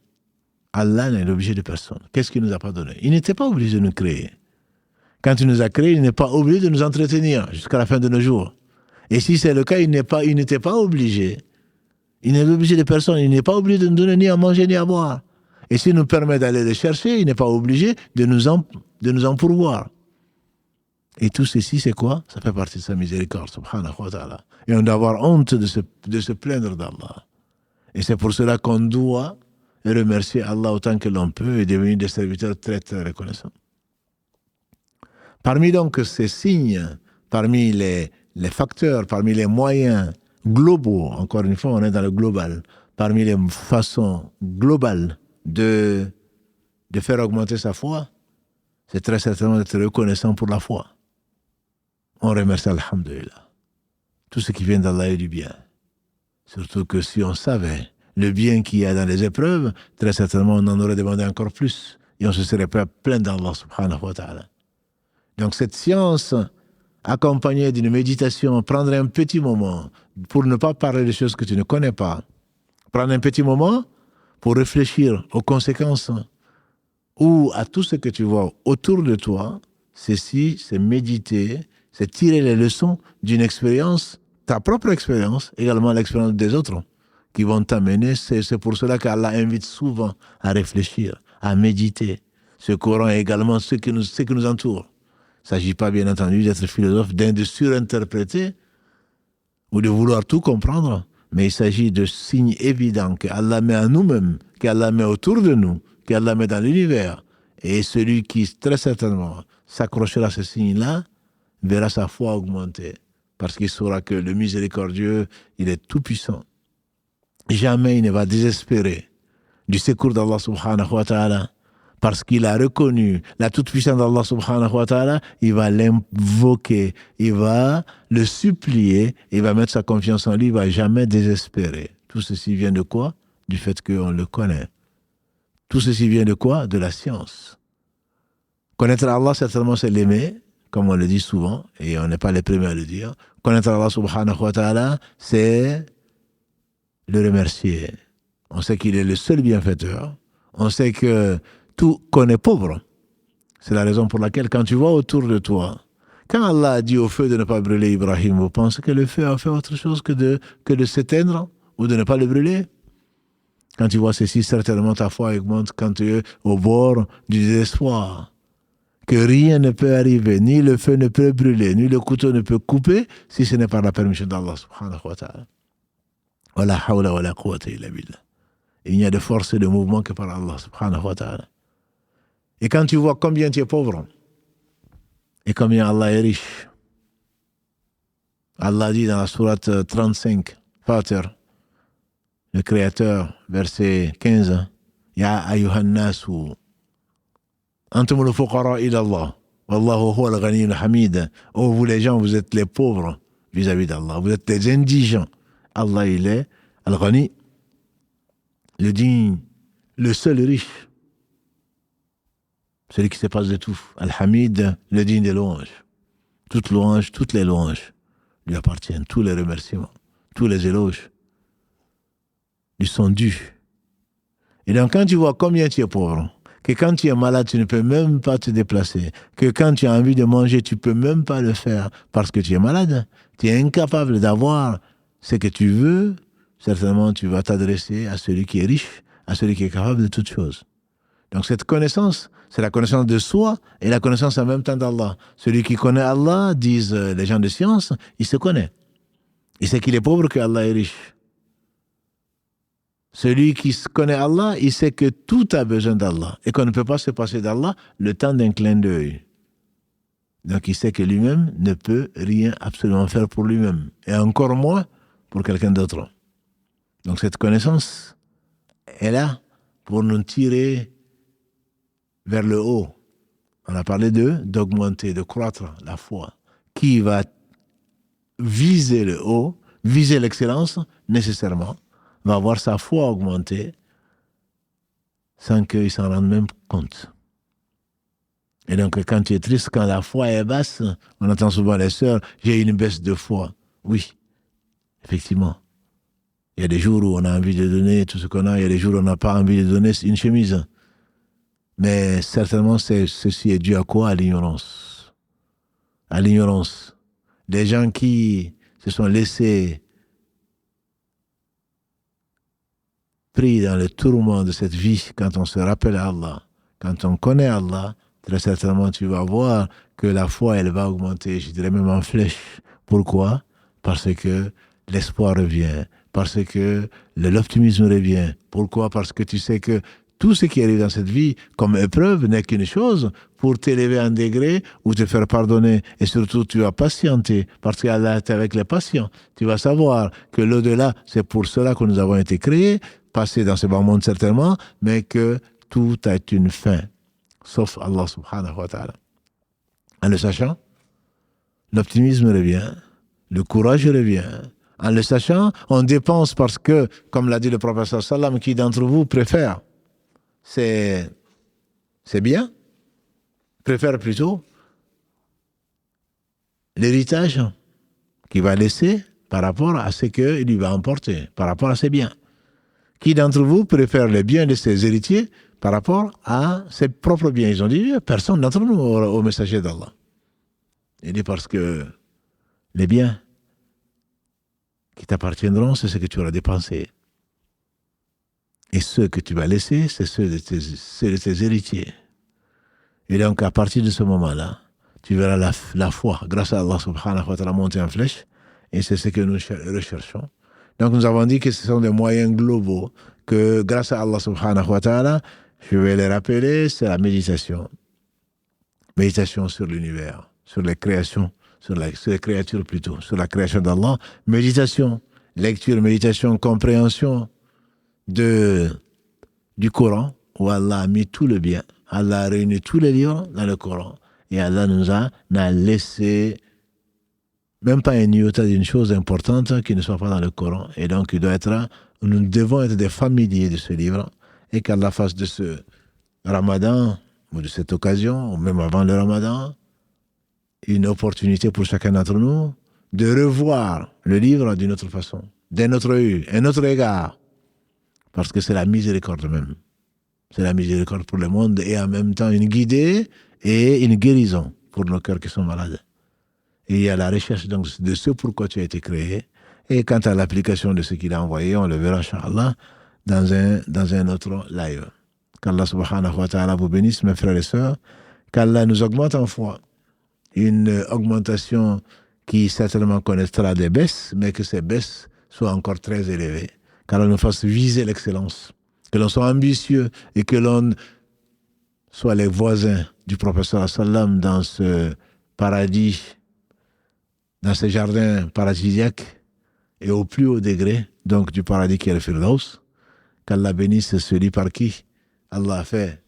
Allah n'est l'obligé de personne. Qu'est-ce qu'il ne nous a pas donné? Il n'était pas obligé de nous créer. Quand il nous a créés, il n'est pas obligé de nous entretenir jusqu'à la fin de nos jours. Et si c'est le cas, il n'était pas obligé. Il n'est obligé de personne. Il n'est pas obligé de nous donner ni à manger ni à boire. Et s'il nous permet d'aller le chercher, il n'est pas obligé de nous en pourvoir. Et tout ceci, c'est quoi? Ça fait partie de sa miséricorde, subhanahu wa ta'ala. Et on doit avoir honte de se plaindre d'Allah. Et c'est pour cela qu'on doit remercier Allah autant que l'on peut et devenir des serviteurs très très reconnaissants. Parmi donc ces signes, parmi les facteurs, parmi les moyens globaux, encore une fois on est dans le global, parmi les façons globales de faire augmenter sa foi, c'est très certainement d'être reconnaissant pour la foi. On remercie Alhamdulillah. Tout ce qui vient d'Allah est du bien. Surtout que si on savait le bien qu'il y a dans les épreuves, très certainement on en aurait demandé encore plus. Et on se serait pas plein d'Allah subhanahu wa ta'ala. Donc cette science, accompagnée d'une méditation, prendre un petit moment pour ne pas parler des choses que tu ne connais pas. Prendre un petit moment pour réfléchir aux conséquences ou à tout ce que tu vois autour de toi. Ceci, c'est méditer, c'est tirer les leçons d'une expérience, ta propre expérience, également l'expérience des autres, qui vont t'amener. C'est pour cela qu'Allah invite souvent à réfléchir, à méditer. Ce Coran est également ce qui nous entoure. Il ne s'agit pas, bien entendu, d'être philosophe, de surinterpréter ou de vouloir tout comprendre, mais il s'agit de signes évidents qu'Allah met en nous-mêmes, qu'Allah met autour de nous, qu'Allah met dans l'univers. Et celui qui, très certainement, s'accrochera à ces signes-là, verra sa foi augmenter. Parce qu'il saura que le miséricordieux, il est tout puissant. Jamais il ne va désespérer du secours d'Allah subhanahu wa ta'ala. Parce qu'il a reconnu la toute-puissance d'Allah subhanahu wa ta'ala, il va l'invoquer, il va le supplier, il va mettre sa confiance en lui, il ne va jamais désespérer. Tout ceci vient de quoi? Du fait qu'on le connaît. Tout ceci vient de quoi? De la science. Connaître Allah, certainement, c'est l'aimer, comme on le dit souvent, et on n'est pas les premiers à le dire. Connaître Allah subhanahu wa ta'ala, c'est le remercier. On sait qu'il est le seul bienfaiteur. On sait que tout connaît pauvre. C'est la raison pour laquelle, quand tu vois autour de toi, quand Allah a dit au feu de ne pas brûler Ibrahim, vous pensez que le feu a fait autre chose que de s'éteindre ou de ne pas le brûler? Quand tu vois ceci, certainement ta foi augmente quand tu es au bord du désespoir. Que rien ne peut arriver, ni le feu ne peut brûler, ni le couteau ne peut couper, si ce n'est par la permission d'Allah subhanahu wa ta'ala. Wa la hawla wa la quwwata illa billah. Il n'y a de force et de mouvement que par Allah subhanahu wa ta'ala. Et quand tu vois combien tu es pauvre, et combien Allah est riche, Allah dit dans la sourate 35, Fatir, le Créateur, verset 15, Ya ayyuhan nasu, antum al-fuqara ila Allah, wallahu huwa al-ghani al-hamid. Oh, vous les gens, vous êtes les pauvres vis-à-vis d'Allah, vous êtes les indigents. Allah, il est al-ghani, le digne, le seul riche. Celui qui se passe de tout. Al-Hamid, le digne des louanges. Toute louange, toutes les louanges lui appartiennent, tous les remerciements, tous les éloges lui sont dus. Et donc quand tu vois combien tu es pauvre, que quand tu es malade, tu ne peux même pas te déplacer, que quand tu as envie de manger, tu ne peux même pas le faire parce que tu es malade, tu es incapable d'avoir ce que tu veux, certainement tu vas t'adresser à celui qui est riche, à celui qui est capable de toutes choses. Donc cette connaissance, c'est la connaissance de soi et la connaissance en même temps d'Allah. Celui qui connaît Allah, disent les gens de science, il se connaît. Il sait qu'il est pauvre, que Allah est riche. Celui qui connaît Allah, il sait que tout a besoin d'Allah et qu'on ne peut pas se passer d'Allah le temps d'un clin d'œil. Donc il sait que lui-même ne peut rien absolument faire pour lui-même et encore moins pour quelqu'un d'autre. Donc cette connaissance est là pour nous tirer vers le haut. On a parlé d'augmenter, de croître la foi. Qui va viser le haut, viser l'excellence, nécessairement, va avoir sa foi augmenter sans qu'il s'en rende même compte. Et donc, quand tu es triste, quand la foi est basse, on entend souvent les sœurs, j'ai une baisse de foi. Oui, effectivement. Il y a des jours où on a envie de donner tout ce qu'on a, il y a des jours où on n'a pas envie de donner une chemise. Mais certainement, ceci est dû à quoi? À l'ignorance. À l'ignorance. Des gens qui se sont laissés pris dans le tourment de cette vie, quand on se rappelle Allah, quand on connaît Allah, très certainement tu vas voir que la foi, elle va augmenter, je dirais même en flèche. Pourquoi? Parce que l'espoir revient, parce que l'optimisme revient. Pourquoi? Parce que tu sais que tout ce qui arrive dans cette vie comme épreuve n'est qu'une chose pour t'élever en degré ou te faire pardonner. Et surtout, tu vas patienter parce qu'Allah est avec les patients. Tu vas savoir que l'au-delà, c'est pour cela que nous avons été créés, passer dans ce bas monde certainement, mais que tout a une fin, sauf Allah subhanahu wa ta'ala. En le sachant, l'optimisme revient, le courage revient. En le sachant, on dépense parce que, comme l'a dit le prophète sallam, qui d'entre vous préfère, c'est bien, préfère plutôt l'héritage qu'il va laisser par rapport à ce qu'il lui va emporter, par rapport à ses biens. Qui d'entre vous préfère les biens de ses héritiers par rapport à ses propres biens? Ils ont dit, personne d'entre nous au messager d'Allah. Il dit parce que les biens qui t'appartiendront, c'est ce que tu auras dépensé. Et ceux que tu vas laisser, c'est ceux de tes héritiers. Et donc, à partir de ce moment-là, tu verras la foi, grâce à Allah subhanahu wa ta'ala, monter en flèche. Et c'est ce que nous recherchons. Donc, nous avons dit que ce sont des moyens globaux que, grâce à Allah subhanahu wa ta'ala, je vais les rappeler, c'est la méditation. Méditation sur l'univers, sur les créations, sur les créatures plutôt, sur la création d'Allah. Méditation, lecture, méditation, compréhension du Coran, où Allah a mis tout le bien. Allah a réuni tous les livres dans le Coran. Et Allah n'a laissé même pas un iota d'une chose importante qui ne soit pas dans le Coran. Et donc, nous devons être des familiers de ce livre. Et qu'Allah fasse de ce Ramadan, ou de cette occasion, ou même avant le Ramadan, une opportunité pour chacun d'entre nous de revoir le livre d'une autre façon, d'un autre œil, un autre regard. Parce que c'est la miséricorde même. C'est la miséricorde pour le monde et en même temps une guidée et une guérison pour nos cœurs qui sont malades. Et il y a la recherche donc de ce pourquoi tu as été créé. Et quant à l'application de ce qu'il a envoyé, on le verra, Inch'Allah, dans un autre live. Qu'Allah subhanahu wa ta'ala vous bénisse, mes frères et sœurs. Qu'Allah nous augmente en foi. Une augmentation qui certainement connaîtra des baisses, mais que ces baisses soient encore très élevées. Qu'Allah nous fasse viser l'excellence. Que l'on soit ambitieux et que l'on soit les voisins du prophète sallam dans ce paradis, dans ce jardin paradisiaque et au plus haut degré, donc du paradis qui est le Firdaus. Qu'Allah bénisse celui par qui Allah a fait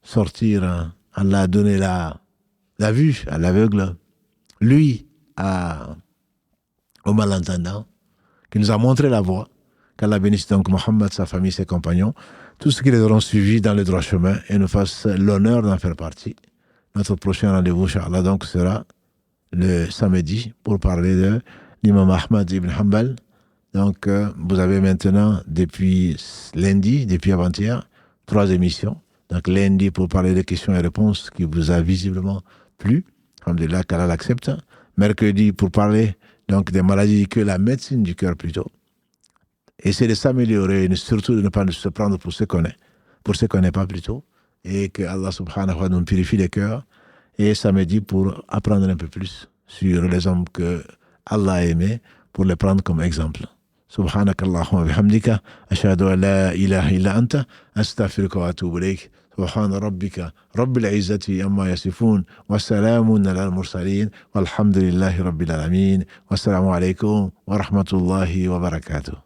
sortir, Allah a donné la vue à l'aveugle, lui au malentendant, qui nous a montré la voie. Qu'Allah bénisse donc Mohammed, sa famille, ses compagnons, tous ceux qui les auront suivis dans le droit chemin et nous fasse l'honneur d'en faire partie. Notre prochain rendez-vous, Inch'Allah, donc sera le samedi pour parler de l'imam Ahmad ibn Hanbal. Donc, vous avez maintenant, depuis lundi, depuis avant-hier, 3 émissions. Donc, lundi pour parler des questions et réponses qui vous a visiblement plu. Alhamdulillah, qu'Allah l'accepte. Mercredi pour parler donc des maladies du cœur, la médecine du cœur plutôt. Essayer de s'améliorer, surtout de ne pas se prendre pour ce qu'on est, pour ce qu'on n'est pas plutôt. Et que Allah subhanahu wa ta'ala nous purifie les cœurs. Et samedi pour apprendre un peu plus sur les hommes que Allah a aimés, pour les prendre comme exemple. سبحانك اللهم وبحمدك أشهد أن لا إله إلا أنت أستغفرك وأتوب إليك سبحان ربك رب العزة عما يصفون وسلام على المرسلين والحمد لله رب العالمين والسلام عليكم ورحمة الله وبركاته.